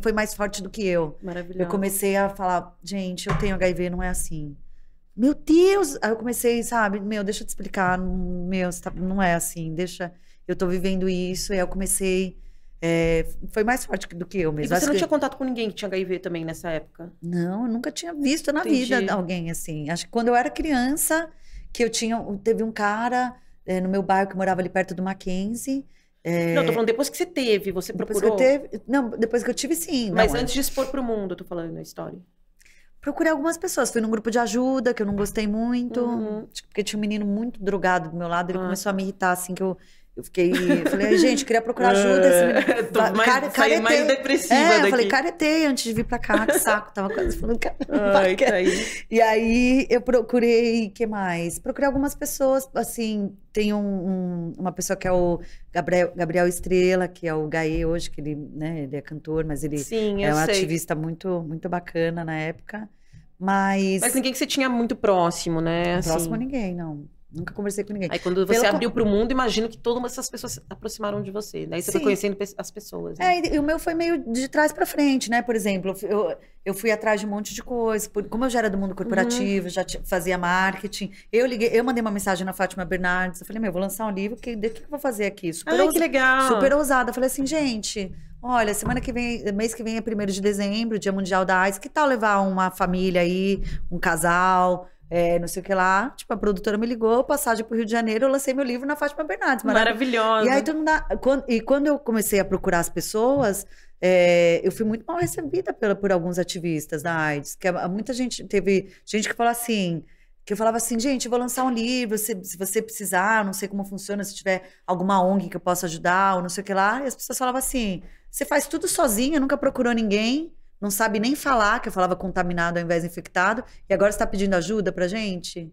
foi mais forte do que eu. Maravilhoso. Eu comecei a falar, gente, eu tenho HIV, não é assim. Meu Deus! Aí eu comecei, sabe? Deixa eu te explicar. Não é assim. Eu tô vivendo isso. E aí eu comecei... foi mais forte do que eu mesmo. E você não tinha contato com ninguém que tinha HIV também nessa época? Não, eu nunca tinha visto na vida alguém assim. Acho que quando eu era criança, teve um cara no meu bairro que morava ali perto do Mackenzie. Não, tô falando depois que você teve, você procurou? Depois que eu tive, sim. Mas antes de expor pro mundo, eu tô falando a história. Procurei algumas pessoas. Fui num grupo de ajuda, que eu não gostei muito. Uhum. Porque tinha um menino muito drogado do meu lado. Ele começou a me irritar, assim, que eu falei, gente, queria procurar ajuda. Saí mais depressiva daqui. Eu falei, caretei antes de vir pra cá, que saco. Tava quase falando, Ai, E aí, eu procurei, o que mais? Procurei algumas pessoas, assim, tem uma pessoa que é o Gabriel Estrela, que é o Gaê hoje, que ele, né, ele é cantor, mas ele é um ativista muito, muito bacana na época. Mas ninguém que você tinha muito próximo, né? Próximo a ninguém, não. Nunca conversei com ninguém. Aí quando você abriu pro mundo, imagino que todas essas pessoas se aproximaram de você. Daí você foi conhecendo as pessoas. Né? E o meu foi meio de trás pra frente, né? Por exemplo, eu fui atrás de um monte de coisa. Como eu já era do mundo corporativo, já fazia marketing. Eu mandei uma mensagem na Fátima Bernardes. Eu falei, vou lançar um livro, o que eu vou fazer aqui? Que legal! Super ousada. Eu falei assim, gente... Olha, mês que vem é 1º de dezembro, Dia Mundial da AIDS. Que tal levar uma família aí, um casal... não sei o que lá, tipo, a produtora me ligou, passagem pro Rio de Janeiro, eu lancei meu livro na Fátima Bernardes. Maravilhosa. E aí quando eu comecei a procurar as pessoas, eu fui muito mal recebida por alguns ativistas da AIDS, que muita gente, teve gente que falou assim, que eu falava assim, gente, eu vou lançar um livro, se você precisar, não sei como funciona, se tiver alguma ONG que eu possa ajudar, ou não sei o que lá, e as pessoas falavam assim, você faz tudo sozinha, nunca procurou ninguém, não sabe nem falar, que eu falava contaminado ao invés de infectado, e agora você tá pedindo ajuda pra gente?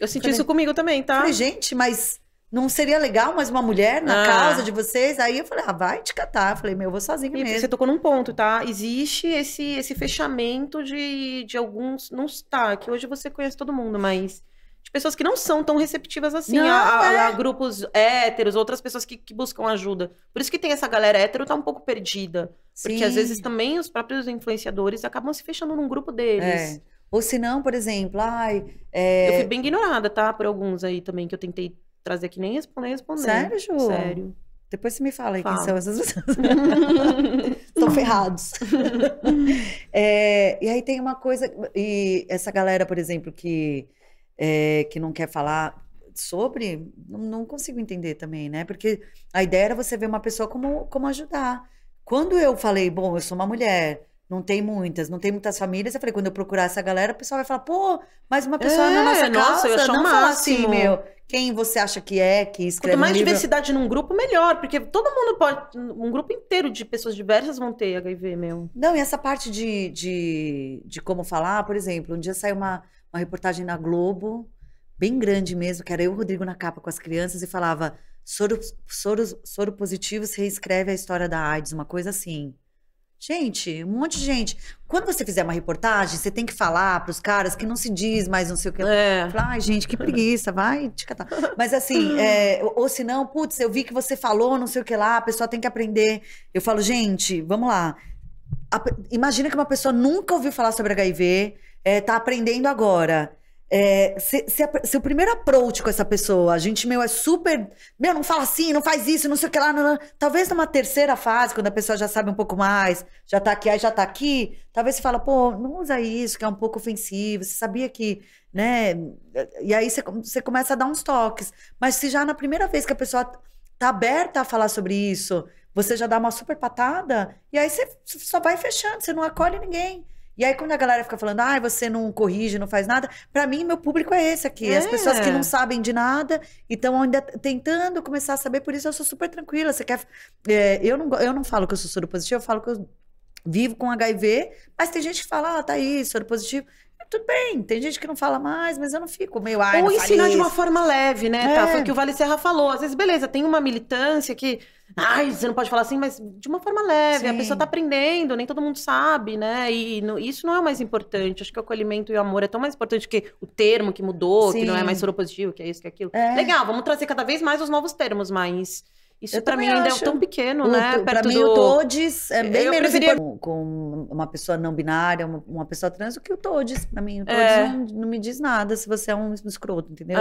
Eu senti isso comigo também, tá? Falei, gente, mas não seria legal mais uma mulher na causa de vocês? Aí eu falei, vai te catar. Eu falei, eu vou sozinha mesmo. Você tocou num ponto, tá? Existe esse fechamento de alguns... Não está, que hoje você conhece todo mundo, mas... de pessoas que não são tão receptivas assim a grupos héteros, outras pessoas que buscam ajuda. Por isso que tem essa galera hétero tá um pouco perdida. Sim. Porque às vezes também os próprios influenciadores acabam se fechando num grupo deles. Ou se não, por exemplo, eu fui bem ignorada, tá? Por alguns aí também que eu tentei trazer aqui, nem responder. Sério, Ju? Sério. Depois você me fala aí quem Fala. são essas pessoas. Estão ferrados. E aí tem uma coisa... E essa galera, por exemplo, que não quer falar sobre, não consigo entender também, né? Porque a ideia era você ver uma pessoa como ajudar. Quando eu falei, bom, eu sou uma mulher, não tem muitas famílias, eu falei, quando eu procurar essa galera, o pessoal vai falar, pô, mas uma pessoa na nossa nossa, eu ia casa, achar o não fala assim, máximo. meu, quem você acha que escreve Quanto mais um livro... diversidade num grupo, melhor. Porque todo mundo pode... Um grupo inteiro de pessoas diversas vão ter HIV, meu. Não, e essa parte de como falar, por exemplo, um dia saiu uma reportagem na Globo, bem grande mesmo, que era eu e o Rodrigo na capa com as crianças, e falava, soro positivo se reescreve a história da AIDS, uma coisa assim. Gente, um monte de gente. Quando você fizer uma reportagem, você tem que falar para os caras que não se diz mais não sei o que. Falar, ai, gente, que preguiça, vai te catar. Mas assim, ou se não, putz, eu vi que você falou não sei o que lá, a pessoa tem que aprender. Eu falo, gente, vamos lá. Imagina que uma pessoa nunca ouviu falar sobre HIV, tá aprendendo agora. Se o primeiro approach com essa pessoa, a gente, é super... não fala assim, não faz isso, não sei o que lá. Não. Talvez numa terceira fase, quando a pessoa já sabe um pouco mais, já tá aqui, aí já tá aqui, talvez você fala, pô, não usa isso, que é um pouco ofensivo. Você sabia que, né? E aí você começa a dar uns toques. Mas se já na primeira vez que a pessoa tá aberta a falar sobre isso, você já dá uma super patada, e aí você só vai fechando, você não acolhe ninguém. E aí, quando a galera fica falando, você não corrige, não faz nada, pra mim, meu público é esse aqui. As pessoas que não sabem de nada e estão ainda tentando começar a saber, por isso eu sou super tranquila. Você quer... eu não falo que eu sou soro positivo, eu falo que eu vivo com HIV, mas tem gente que fala, tá aí, soro positivo. Tudo bem, tem gente que não fala mais, mas eu não fico meio... Ou ensinar de uma forma leve, né? Tá? Foi o que o Vale Serra falou. Às vezes, beleza, tem uma militância que... você não pode falar assim, mas de uma forma leve. Sim. A pessoa tá aprendendo, nem todo mundo sabe, né? E isso não é o mais importante. Acho que o acolhimento e o amor é tão mais importante que o termo que mudou, Sim. que não é mais soropositivo, que é isso, que é aquilo. Legal, vamos trazer cada vez mais os novos termos, mas... Isso pra mim ainda é tão pequeno, né? Pra mim, o todes é bem menos com uma pessoa não binária, uma pessoa trans, do que o todes. Pra mim, o todes não me diz nada se você é um escroto, entendeu?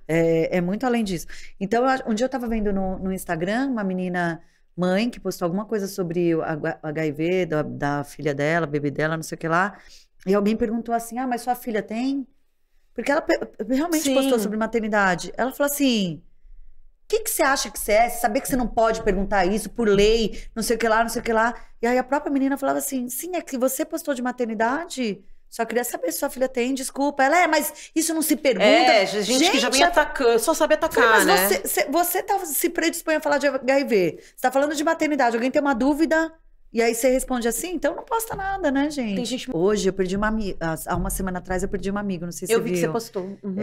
É muito além disso. Então, um dia eu tava vendo no Instagram uma menina mãe que postou alguma coisa sobre o HIV da filha dela, bebê dela, não sei o que lá. E alguém perguntou assim, mas sua filha tem? Porque ela realmente postou sobre maternidade. Ela falou assim... O que você acha que você é? Saber que você não pode perguntar isso por lei, não sei o que lá, não sei o que lá. E aí a própria menina falava assim, sim, é que você postou de maternidade, só queria saber se sua filha tem, desculpa. Ela, mas isso não se pergunta. Gente que já vem atacando, só sabe atacar, né? Você se predispõe a falar de HIV, você tá falando de maternidade, alguém tem uma dúvida... E aí você responde assim, então não posta nada, né, gente? Tem gente... Hoje eu perdi uma amiga, há uma semana atrás eu perdi uma amiga, não sei se eu você viu. Vi que você postou. Uhum.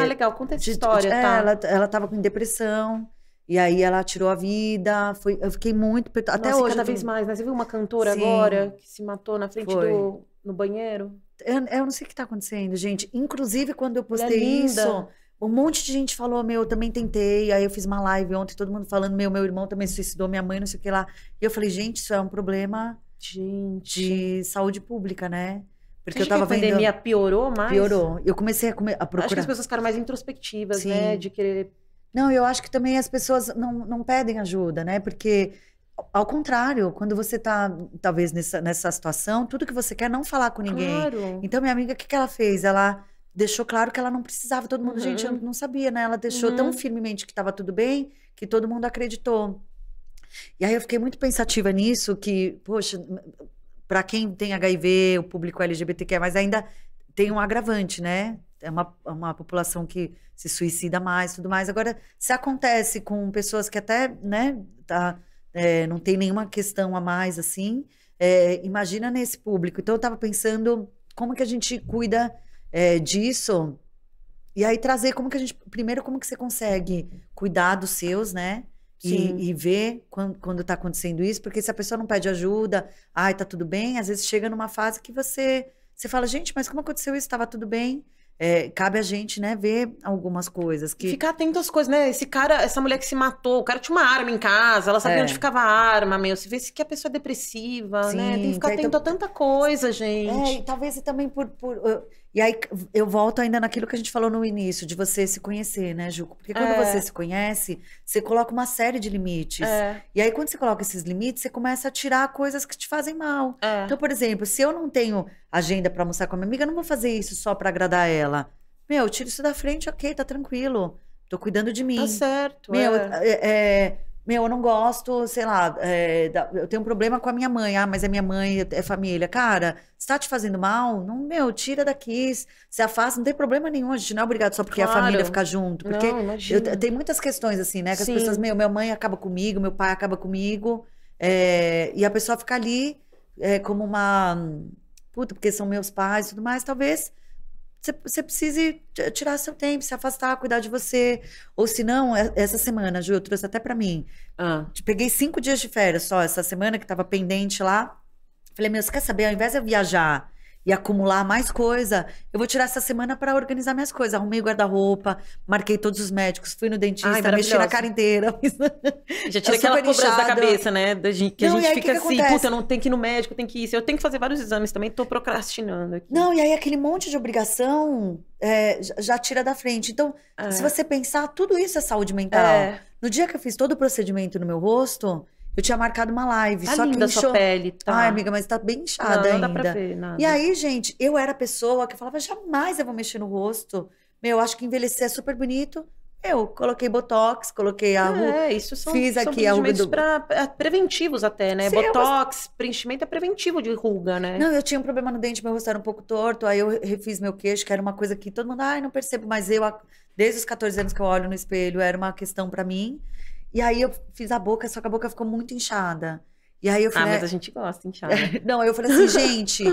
Legal, conta essa história, tá? Ela tava com depressão, e aí ela tirou a vida, eu fiquei muito... Até Nossa, hoje... cada vez mais, né? Você viu uma cantora agora que se matou na frente no banheiro? Eu não sei o que tá acontecendo, gente. Inclusive, quando eu postei isso... Um monte de gente falou, eu também tentei. Aí eu fiz uma live ontem, todo mundo falando, meu irmão também se suicidou, minha mãe, não sei o que lá. E eu falei, gente, isso é um problema de saúde pública, né? Porque eu tava vendo... a pandemia piorou mais? Piorou. Eu comecei a procurar... Acho que as pessoas ficaram mais introspectivas, né? De querer... Não, eu acho que também as pessoas não pedem ajuda, né? Porque, ao contrário, quando você tá, talvez, nessa situação, tudo que você quer é não falar com ninguém. Claro. Então, minha amiga, o que ela fez? Ela... deixou claro que ela não precisava, todo mundo, gente, eu não sabia, né? Ela deixou tão firmemente que estava tudo bem, que todo mundo acreditou. E aí eu fiquei muito pensativa nisso, que, poxa, para quem tem HIV, o público LGBTQ+, mas ainda tem um agravante, né? É uma população que se suicida mais, tudo mais. Agora, se acontece com pessoas que até, né, não tem nenhuma questão a mais, assim, imagina nesse público. Então, eu estava pensando como que a gente cuida... disso, e aí trazer como que você consegue cuidar dos seus, né? E ver quando tá acontecendo isso, porque se a pessoa não pede ajuda, tá tudo bem, às vezes chega numa fase que você fala, gente, mas como aconteceu isso? Tava tudo bem? Cabe a gente, né, ver algumas coisas. Ficar atento às coisas, né? Essa mulher que se matou, o cara tinha uma arma em casa, ela sabia onde ficava a arma, você vê que a pessoa é depressiva, né? Tem que ficar atento a tanta coisa, gente. E talvez também E aí eu volto ainda naquilo que a gente falou no início, de você se conhecer, né, Juco? Porque quando você se conhece, você coloca uma série de limites. E aí quando você coloca esses limites, você começa a tirar coisas que te fazem mal. Então, por exemplo, se eu não tenho agenda pra almoçar com a minha amiga, eu não vou fazer isso só pra agradar ela. Meu, tira isso da frente, ok, tá tranquilo. Tô cuidando de mim. Tá certo. Meu, meu, eu não gosto, sei lá, eu tenho um problema com a minha mãe. Ah, mas é minha mãe, é família. Cara, se tá te fazendo mal, não, meu, tira daqui, se afasta, não tem problema nenhum. A gente não é obrigado só porque a família fica junto. Porque Não, imagina. tem muitas questões assim, né? Que Sim. as pessoas, minha mãe acaba comigo, meu pai acaba comigo. E a pessoa fica ali como uma... Puta, porque são meus pais e tudo mais, talvez... Você precise tirar seu tempo, se afastar, cuidar de você. Ou se não, essa semana, Ju, eu trouxe até pra mim. Peguei 5 dias de férias só, essa semana que tava pendente lá. Falei, meu, você quer saber? Ao invés de eu viajar e acumular mais coisa, eu vou tirar essa semana pra organizar minhas coisas. Arrumei o guarda-roupa, marquei todos os médicos, fui no dentista, mexi na cara inteira. Já tira aquela cobrança da cabeça, né? Que Não, a gente aí, fica que assim, acontece? puta, eu não tenho que ir no médico, tem que ir isso. Eu tenho que fazer vários exames também, tô procrastinando aqui. Não, e aí aquele monte de obrigação já tira da frente. Então, se você pensar, tudo isso é saúde mental. No dia que eu fiz todo o procedimento no meu rosto, eu tinha marcado uma live. Tá só linda a que sua pele, tá? Ai, amiga, mas tá bem inchada ainda. Não dá pra ver nada. E aí, gente, eu era a pessoa que falava, jamais eu vou mexer no rosto. Meu, acho que envelhecer é super bonito. Eu coloquei botox, coloquei a isso são fiz são aqui a ruga procedimentos preventivos até, né? Sim, Botox, preenchimento é preventivo de ruga, né? Não, eu tinha um problema no dente, meu rosto era um pouco torto, aí eu refiz meu queixo, que era uma coisa que todo mundo, ai, não percebo, mas desde os 14 anos que eu olho no espelho, era uma questão pra mim. E aí eu fiz a boca, só que a boca ficou muito inchada. E aí eu falei, mas a gente gosta, inchada. não, eu falei assim, gente,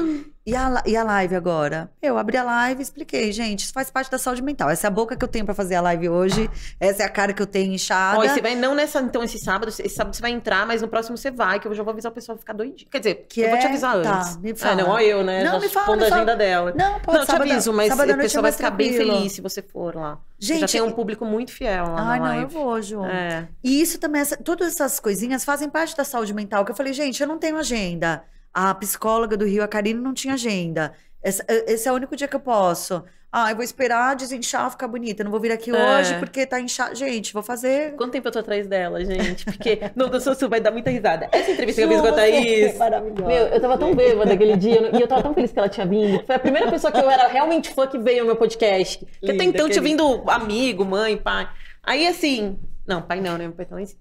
e a live agora? Eu abri a live e expliquei, gente, isso faz parte da saúde mental. Essa é a boca que eu tenho pra fazer a live hoje, essa é a cara que eu tenho inchada. Ó, e você vai, não nessa, então, esse sábado você vai entrar, mas no próximo você vai, que eu já vou avisar o pessoal ficar doidinho. Quer dizer, eu vou te avisar antes. Tá, me fala. Não, ó eu, né? Não, já me fala, pondo a agenda dela. Não, pode, não, te aviso, mas sábado à o noite pessoal é vai mais ficar bem tranquilo. feliz se você for lá. Gente, já tem um público muito fiel lá ai, na live. não, eu vou, Ju. É. E isso também, todas essas coisinhas fazem parte da saúde mental. Que eu falei, gente, eu não tenho agenda. A psicóloga do Rio, a Karine, não tinha agenda. Esse é o único dia que eu posso. Ah, eu vou esperar desinchar, ficar bonita. Eu não vou vir aqui hoje porque tá inchado. Gente, vou fazer... Quanto tempo eu tô atrás dela, gente? Porque no do Sussu vai dar muita risada. Essa entrevista que eu fiz com a Thaís... Maravilhosa. Meu, eu tava tão bêbada aquele dia e eu tava tão feliz que ela tinha vindo. Foi a primeira pessoa que eu era realmente fã que veio ao meu podcast. Porque até então tinha vindo amigo, mãe, pai. Aí assim... Não, pai não, né? Meu pai tá lá em cima.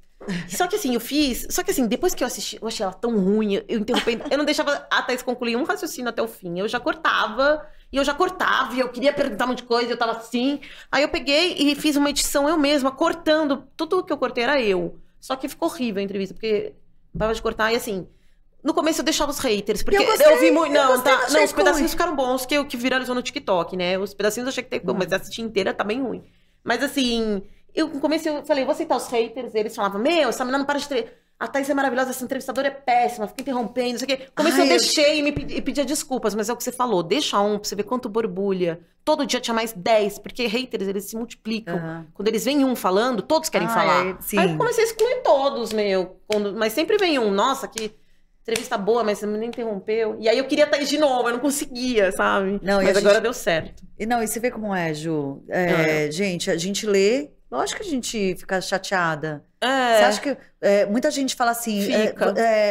Só que assim, depois que eu assisti, eu achei ela tão ruim, eu interrompendo, eu não deixava a Thaís concluir um raciocínio até o fim. Eu já cortava, e eu queria perguntar um monte de coisa, eu tava assim. Aí eu peguei e fiz uma edição eu mesma, cortando. Tudo que eu cortei era eu. Só que ficou horrível a entrevista, porque tava de cortar, e assim... No começo eu deixava os haters, porque eu vi muito... Não, os pedacinhos ficaram bons, que viralizou no TikTok, né? Os pedacinhos eu achei que tem... Mas assistir inteira tá bem ruim. Mas assim... No começo eu falei, vou aceitar os haters. Eles falavam, meu, essa menina não para de... A Thaís é maravilhosa, essa entrevistadora é péssima, fica interrompendo, não sei o quê. Começo eu deixei e pedia desculpas, mas é o que você falou. Deixa pra você ver quanto borbulha. Todo dia tinha mais 10, porque haters, eles se multiplicam. Quando eles veem um falando, todos querem falar. Sim. Aí eu comecei a excluir todos, meu. Mas sempre vem um, nossa, que entrevista boa, mas você me interrompeu. E aí eu queria Thaís de novo, eu não conseguia, sabe? Não, mas agora deu certo. E você vê como é, Ju. Gente, a gente lê... Lógico que a gente fica chateada. Você acha que... muita gente fala assim...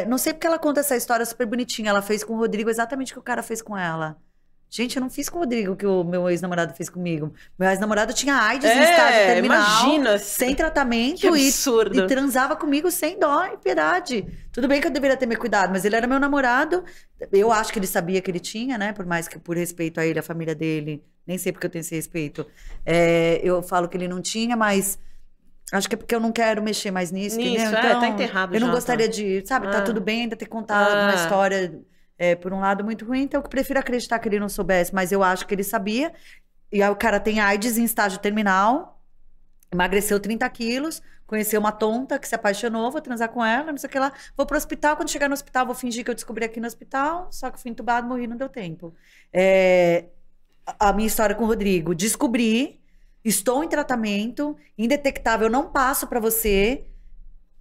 não sei porque ela conta essa história super bonitinha. Ela fez com o Rodrigo exatamente o que o cara fez com ela. Gente, eu não fiz com o Rodrigo o que o meu ex-namorado fez comigo. Meu ex-namorado tinha AIDS em estágio terminal. Imagina. Sem tratamento. Que absurdo. E transava comigo sem dó e piedade. Tudo bem que eu deveria ter me cuidado, mas ele era meu namorado. Eu acho que ele sabia que ele tinha, né? Por mais que por respeito a ele, a família dele... Nem sei porque eu tenho esse respeito. Eu falo que ele não tinha, mas acho que é porque eu não quero mexer mais nisso, entendeu? Então, tá enterrado eu não já, gostaria de, sabe, tá tudo bem ainda ter contado uma história, por um lado, muito ruim. Então, eu prefiro acreditar que ele não soubesse, mas eu acho que ele sabia. E aí o cara tem AIDS em estágio terminal, emagreceu 30 quilos, conheceu uma tonta que se apaixonou, vou transar com ela, não sei o que lá. Vou pro hospital, quando chegar no hospital, vou fingir que eu descobri aqui no hospital, só que fui entubado, morri, não deu tempo. A minha história com o Rodrigo. Descobri, estou em tratamento, indetectável, não passo pra você.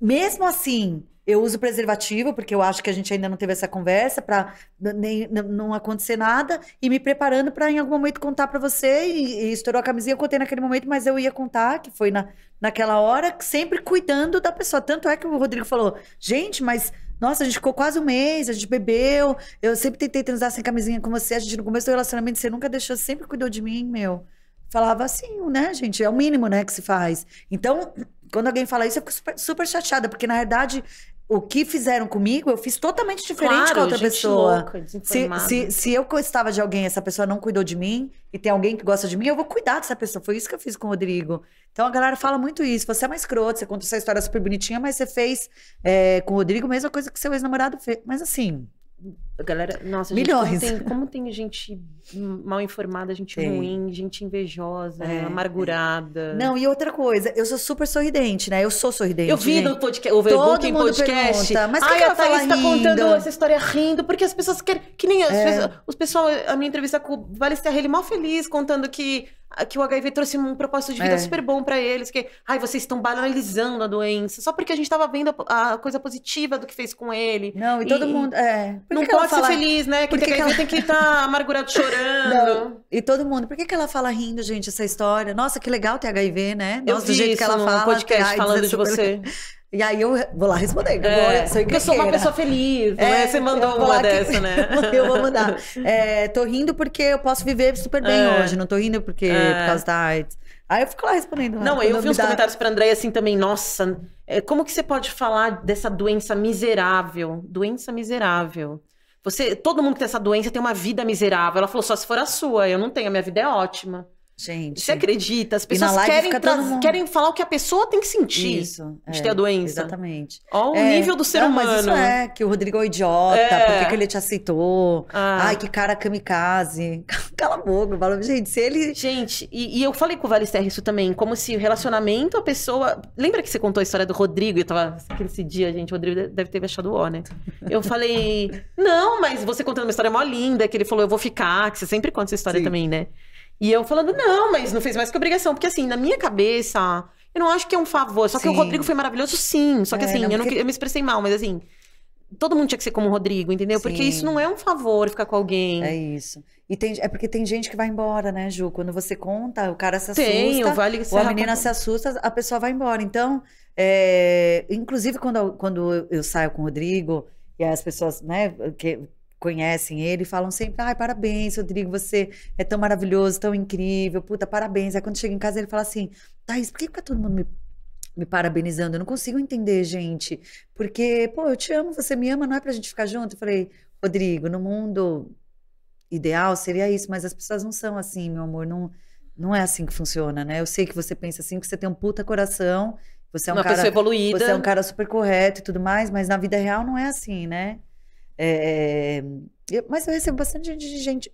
Mesmo assim, Eu uso preservativo, porque eu acho que a gente ainda não teve essa conversa, pra não acontecer nada, e me preparando pra em algum momento contar pra você, e estourou a camisinha, eu contei naquele momento, mas eu ia contar, que foi naquela hora, sempre cuidando da pessoa. Tanto é que o Rodrigo falou, gente, mas... Nossa, a gente ficou quase um mês, a gente bebeu, eu sempre tentei transar sem camisinha com você, a gente no começo do relacionamento, você nunca deixou, sempre cuidou de mim, meu. Falava assim, né, gente? É o mínimo, né, que se faz. Então, quando alguém fala isso, eu fico super chateada, porque, na verdade, o que fizeram comigo, eu fiz totalmente diferente com a outra gente pessoa. louca, desinformada. Se eu gostava de alguém, essa pessoa não cuidou de mim, e tem alguém que gosta de mim, eu vou cuidar dessa pessoa. Foi isso que eu fiz com o Rodrigo. Então, a galera fala muito isso. Você é mais escroto, você conta essa história super bonitinha, mas você fez com o Rodrigo a mesma coisa que seu ex-namorado fez. Mas, assim... A galera, nossa, milhões. Gente, como tem gente mal informada, gente ruim, gente invejosa, amargurada. Não, e outra coisa, eu sou super sorridente, né? Eu sou sorridente. Eu vi no podcast, o Booking Podcast. Pergunta, mas que ela a Thaís fala tá rindo? contando essa história rindo, porque as pessoas querem. Que nem os pessoal, a minha entrevista com o Vale Serra, ele mal feliz, contando que o HIV trouxe um propósito de vida super bom pra eles, que vocês estão banalizando a doença, só porque a gente tava vendo a coisa positiva do que fez com ele. Não, e todo mundo... Não pode ser feliz, né? Quem tem HIV tem que estar amargurado chorando. Não. E todo mundo, por que ela fala rindo, gente, essa história? Nossa, que legal ter HIV, né? Nossa, eu do jeito que ela fala. Podcast falando de você. E aí eu vou lá responder. Porque eu sou uma pessoa feliz, né? Você mandou uma dessa, né? Eu vou mandar. Tô rindo porque eu posso viver super bem hoje. Não tô rindo porque por causa da AIDS. Aí eu fico lá respondendo. Não, eu vi uns comentários pra Andréia assim também. Nossa, como que você pode falar dessa doença miserável? Doença miserável. Todo mundo que tem essa doença tem uma vida miserável. Ela falou, só se for a sua. Eu não tenho, a minha vida é ótima. Gente. Você acredita? As pessoas querem falar o que a pessoa tem que sentir de ter a doença. Exatamente. Olha o nível do ser humano. Mas isso que o Rodrigo é um idiota, por que ele te aceitou? Ai, que cara kamikaze. Cala a boca, fala, gente, se ele... Gente, e eu falei com o Vale Serra isso também, como se o relacionamento, a pessoa... Lembra que você contou a história do Rodrigo? Eu tava, esse dia, gente, o Rodrigo deve ter achado o né? Eu falei, não, mas você contando uma história mó linda, que ele falou, eu vou ficar, que você sempre conta essa história também, né? E eu falando, não, mas não fez mais que obrigação. Porque assim, na minha cabeça, eu não acho que é um favor. Só que o Rodrigo foi maravilhoso, sim. Só que assim, eu me expressei mal, mas assim... Todo mundo tinha que ser como o Rodrigo, entendeu? Porque isso não é um favor, ficar com alguém. É isso. E é porque tem gente que vai embora, né, Ju? Quando você conta, o cara se assusta, ou a menina se assusta, a pessoa vai embora. Então, inclusive quando eu saio com o Rodrigo, e as pessoas, né, que conhecem ele, falam sempre, ai, parabéns, Rodrigo, você é tão maravilhoso, tão incrível, puta, parabéns. Aí quando chega em casa, ele fala assim, Thaís, por que fica todo mundo me parabenizando? Eu não consigo entender, gente, porque, pô, eu te amo, você me ama, não é pra gente ficar junto? Eu falei, Rodrigo, no mundo ideal seria isso, mas as pessoas não são assim, meu amor, não é assim que funciona, né? Eu sei que você pensa assim, que você tem um puta coração, você é um cara pessoa evoluída, você é um cara super correto e tudo mais, mas na vida real não é assim, né? Mas eu recebo bastante gente.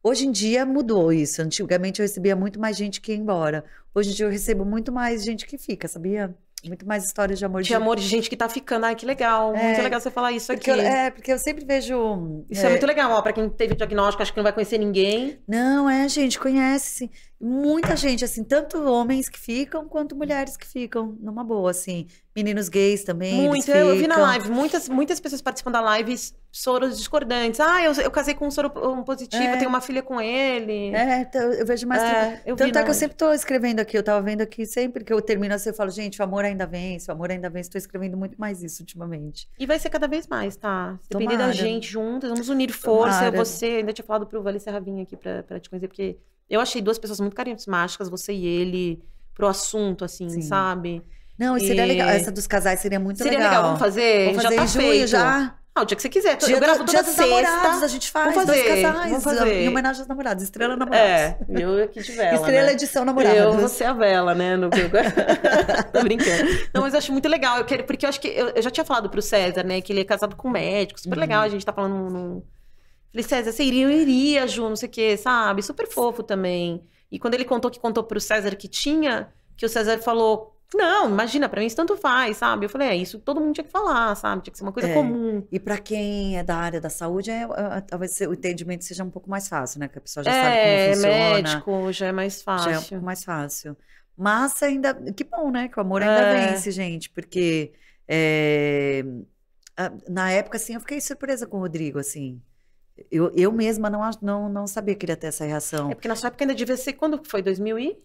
Hoje em dia mudou isso. Antigamente eu recebia muito mais gente que ia embora. Hoje em dia eu recebo muito mais gente que fica, sabia? Muito mais histórias de amor. De amor, de gente que tá ficando. Ai, que legal. Muito legal você falar isso aqui. Porque eu sempre vejo... Isso é muito legal, ó. Pra quem teve diagnóstico, acho que não vai conhecer ninguém. Não, gente, conhece muita gente, assim, tanto homens que ficam, quanto mulheres que ficam, numa boa, assim. Meninos gays também, muito, eu vi na live, muitas pessoas participam da live, soros discordantes. Eu casei com um soro positivo, tenho uma filha com ele. Então, eu vejo mais... Tanto é que eu sempre tô escrevendo aqui, eu tava vendo aqui, sempre que eu termino assim, eu falo, gente, o amor ainda vence, estou escrevendo muito mais isso ultimamente. E vai ser cada vez mais, tá? Se depender da gente juntas, vamos unir força. Você, ainda tinha falado pro Vale Serra vir aqui pra te conhecer, porque eu achei duas pessoas muito carismáticas, você e ele, pro assunto, assim, sabe? Não, seria legal. Essa dos casais seria muito legal. Seria legal, vamos fazer? Vamos fazer em junho já? O dia que você quiser. Eu gravo toda sexta. Namorados, a gente faz vamos fazer, 2 casais. Vamos fazer. Em homenagem aos namorados. Estrela namorados. Eu aqui de vela, Estrela edição namorados. Eu vou ser a vela, né? Tô brincando. Não, mas eu acho muito legal. Porque eu acho que... Eu já tinha falado pro César, né? Que ele é casado com um médico. Super legal a gente tá falando Falei, César, você iria? Eu iria, Ju, não sei o quê, sabe? Super fofo também. E quando ele contou pro César que o César falou... Não, imagina, pra mim isso tanto faz, sabe? Eu falei, isso todo mundo tinha que falar, sabe? Tinha que ser uma coisa comum. E pra quem é da área da saúde, talvez o entendimento seja um pouco mais fácil, né? Que a pessoa já sabe como funciona. Médico, já é mais fácil. Já é um pouco mais fácil. Mas ainda, que bom, né? Que o amor ainda vence, gente. Porque Na época, assim, eu fiquei surpresa com o Rodrigo, assim. Eu mesma não sabia que ele ia ter essa reação. É porque na sua época ainda devia ser, quando foi? 2000 e...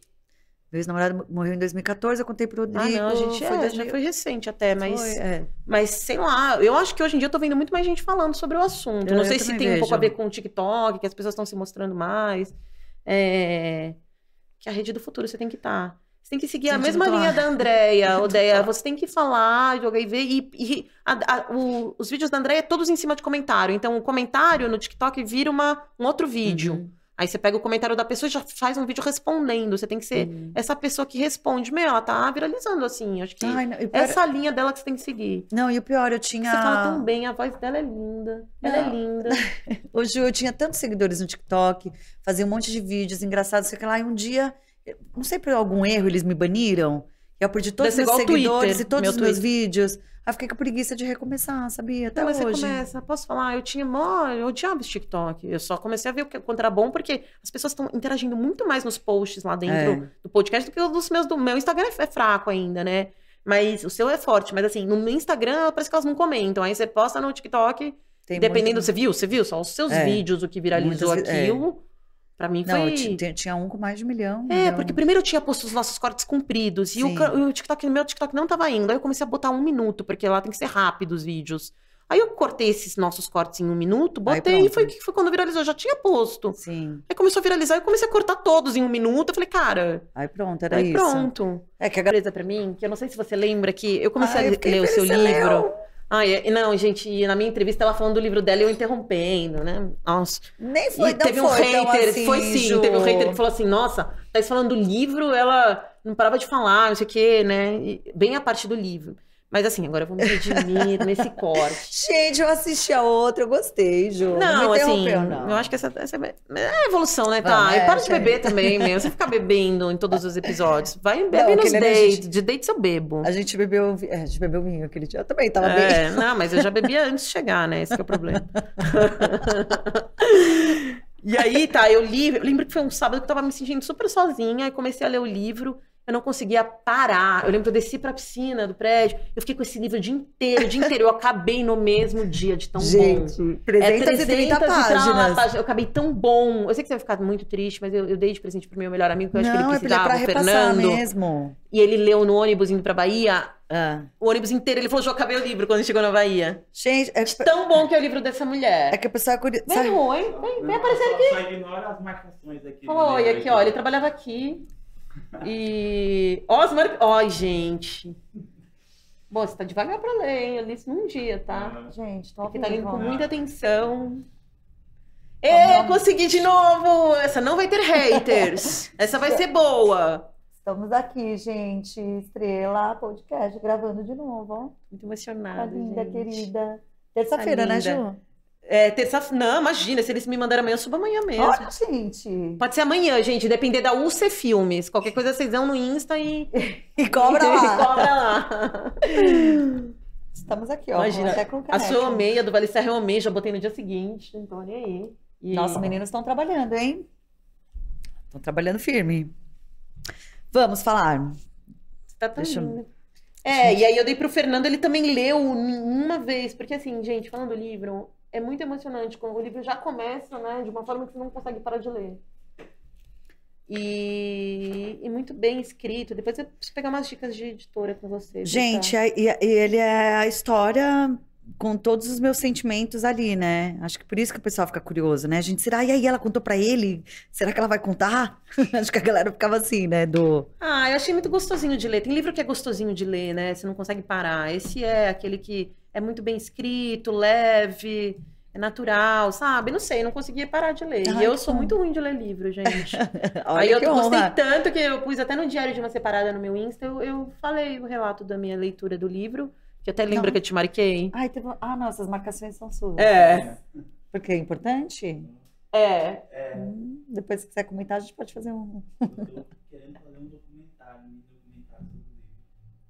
Meu ex-namorado morreu em 2014, eu contei pro Rodrigo. Ah, não, gente, já foi recente até, mas sei lá, eu acho que hoje em dia eu tô vendo muito mais gente falando sobre o assunto. Não sei se tem um pouco a ver com o TikTok, que as pessoas estão se mostrando mais. Que a rede do futuro você tem que estar. Você tem que seguir a mesma linha da Andréia, Odeia. Você tem que falar, jogar e ver. Os vídeos da Andréia, todos em cima de comentário. Então, o comentário no TikTok vira um outro vídeo. Aí você pega o comentário da pessoa e já faz um vídeo respondendo. Você tem que ser essa pessoa que responde. Ela tá viralizando, assim. Acho que essa linha dela que você tem que seguir. Não, e o pior, eu tinha... Você fala tão bem, a voz dela é linda. Ela é linda. Hoje eu tinha tantos seguidores no TikTok, fazia um monte de vídeos engraçados, sei lá, e um dia, não sei por algum erro, eles me baniram. E eu perdi todos os meus seguidores e todos os meus vídeos. Aí fiquei com preguiça de recomeçar, sabia? Até hoje. Você começa. Posso falar? Eu odiava esse TikTok. Eu só comecei a ver o quanto era bom, porque as pessoas estão interagindo muito mais nos posts lá dentro do podcast do que os meus. Do meu Instagram é fraco ainda, né? Mas o seu é forte. Mas assim, no Instagram parece que elas não comentam. Aí você posta no TikTok, dependendo... Muito... Você viu? Só os seus vídeos, o que viralizou aquilo... Pra mim foi... Não, tinha um com mais de 1 milhão. Porque primeiro eu tinha posto os nossos cortes compridos. E o TikTok, meu TikTok não tava indo. Aí eu comecei a botar 1 minuto, porque lá tem que ser rápido os vídeos. Aí eu cortei esses nossos cortes em 1 minuto, botei e foi quando viralizou. Eu já tinha posto. Sim. Aí começou a viralizar, eu comecei a cortar todos em 1 minuto. Eu falei, cara... Aí pronto, era isso. Aí pronto. Que a galera pra mim, que eu não sei se você lembra, que eu comecei a ler o seu livro... Não, gente, na minha entrevista ela falando do livro dela e eu interrompendo, né? Nossa. Nem foi, teve um hater, assim, foi sim, Ju. Teve um hater que falou assim, nossa, tá falando do livro, ela não parava de falar, não sei o quê, né? E bem a parte do livro. Mas assim, agora eu vou me redimir nesse corte. Gente, eu assisti a outra, eu gostei, Ju. Não me interrompeu, assim, não. Eu acho que essa é a evolução, né, tá? E para de beber também, mesmo. Você ficar bebendo em todos os episódios. Vai beber nos dates. De dates eu bebo. A gente bebeu vinho aquele dia. Eu também tava bem. Não, mas eu já bebia antes de chegar, né? Esse que é o problema. E aí, eu lembro que foi um sábado que eu tava me sentindo super sozinha. Aí comecei a ler o livro. Eu não conseguia parar. Eu lembro que eu desci pra piscina do prédio. Eu fiquei com esse livro o dia inteiro. Eu acabei no mesmo dia de tão bom. 330 páginas. Eu acabei tão bom. Eu sei que você vai ficar muito triste, mas eu dei de presente pro meu melhor amigo, que eu acho que ele precisava, o Fernando. Mesmo. E ele leu no ônibus indo pra Bahia. O ônibus inteiro, ele falou, eu acabei o livro quando chegou na Bahia. Gente, tão bom que é o livro dessa mulher. É que a pessoa é curiosa. Vem aparecer aqui. Só ignora as marcações aqui. Falou, oi, aqui, ó, ele trabalhava aqui. E... gente. Bom, você tá devagar pra ler, hein? Eu li isso num dia, tá? Gente, tô aqui, tá lendo com muita atenção. Consegui de novo! Essa não vai ter haters. Essa vai ser boa. Estamos aqui, gente. Estrela Podcast, gravando de novo, ó. Muito emocionada, linda, gente. Querida. Terça-feira, né, Ju? Não, imagina, se eles me mandarem amanhã, eu subo amanhã mesmo. Olha, gente. Pode ser amanhã, gente, depender da UC Filmes. Qualquer coisa vocês vão no Insta e cobra lá. Cobra lá. Estamos aqui, ó. Imagina, até com a sua eu amei, a do Vale Serra eu amei, já botei no dia seguinte, então olha aí. Nossa, meninos estão trabalhando, hein? Estão trabalhando firme. Vamos falar. Tá tão linda. E aí eu dei pro Fernando, ele também leu uma vez, porque assim, gente, falando do livro... É muito emocionante quando o livro já começa, né? De uma forma que você não consegue parar de ler. E muito bem escrito. Depois eu preciso pegar umas dicas de editora com você. Gente, ele é a história com todos os meus sentimentos ali, né? Acho que por isso que o pessoal fica curioso, né? A gente, será? E aí ela contou pra ele? Será que ela vai contar? Acho que a galera ficava assim, né? Eu achei muito gostosinho de ler. Tem livro que é gostosinho de ler, né? Você não consegue parar. Esse é aquele que... É muito bem escrito, leve, é natural, sabe? Não sei, não conseguia parar de ler. E eu sou muito ruim de ler livro, gente. Aí eu gostei tanto que eu pus até no Diário de uma Separada no meu Insta, eu falei o relato da minha leitura do livro, que até lembra que eu te marquei. Não, essas marcações são suas. Porque é importante? Depois, se quiser comentar, a gente pode fazer um... Eu tô querendo fazer um documentário sobre o livro.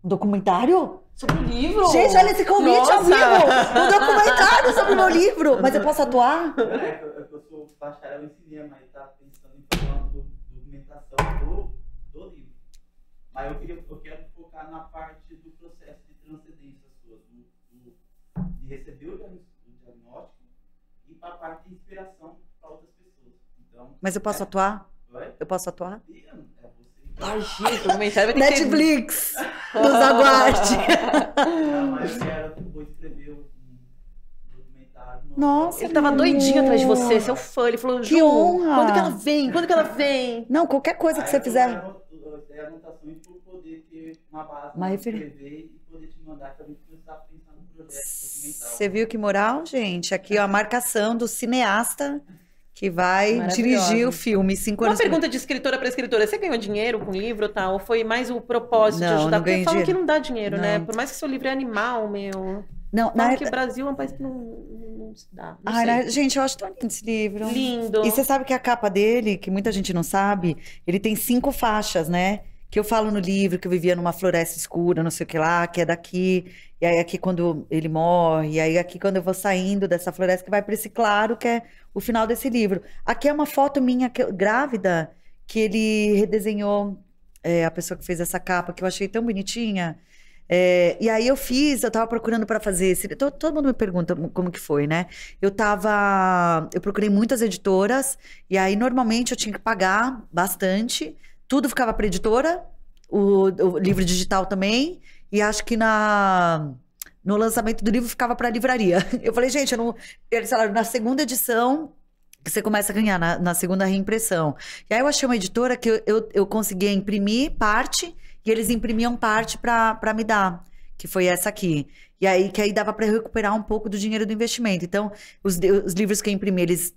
Um documentário? Sobre o livro? Gente, olha esse convite ao vivo! Um documentário sobre o meu livro! Mas eu posso atuar? Eu sou bacharel em cinema e tá pensando em fazer uma documentação do livro. Mas eu quero focar na parte do processo de transcendência sua, de receber o diagnóstico e para a parte de inspiração para outras pessoas. Então, Mas eu posso atuar? Oi? Eu posso atuar? É você. Ai, gente, o comentário vai ter que Netflix! Nos aguarde! Não, mas vou escrever um documentário. Nossa, Ele tava doidinho atrás de você, seu fã. Ele falou, Que Ju, honra! quando que ela vem? Quando que ela vem? Não, qualquer coisa que você fizer. Eu anotações para poder ter uma base Uma para referência. escrever e poder te mandar para a gente começar a pensar no projeto documental. Você viu que moral, gente? Aqui, ó, a marcação do cineasta que vai Maravilhosa. dirigir o filme 5 Uma anos. pergunta de escritora para escritora. Você ganhou dinheiro com o livro ou tal? Ou foi mais o propósito de Não, ajudar? não Porque ganhei falam dinheiro. que não dá dinheiro, né? Não. Por mais que seu livro é animal, meu. Não, Falam que o Brasil é um país que não se dá. Não Ai, sei. gente, eu acho tão lindo esse livro. Lindo. E você sabe que a capa dele, que muita gente não sabe, ele tem 5 faixas, né? Que eu falo no livro que eu vivia numa floresta escura, não sei o que lá, que é daqui. E aí aqui quando ele morre, e aí aqui quando eu vou saindo dessa floresta, que vai para esse claro, que é o final desse livro. Aqui é uma foto minha grávida, que ele redesenhou, a pessoa que fez essa capa, que eu achei tão bonitinha. E aí eu tava procurando para fazer esse. Todo mundo me pergunta como que foi, né? Eu procurei muitas editoras, e aí normalmente eu tinha que pagar bastante. Tudo ficava para editora, o livro digital também, e acho que no lançamento do livro ficava para livraria. Eu falei, gente, eles falaram, na segunda edição que você começa a ganhar, na segunda reimpressão. E aí eu achei uma editora que eu conseguia imprimir parte, e eles imprimiam parte para me dar, que foi essa aqui. E aí, que aí dava para recuperar um pouco do dinheiro do investimento. Então, os livros que eu imprimi, eles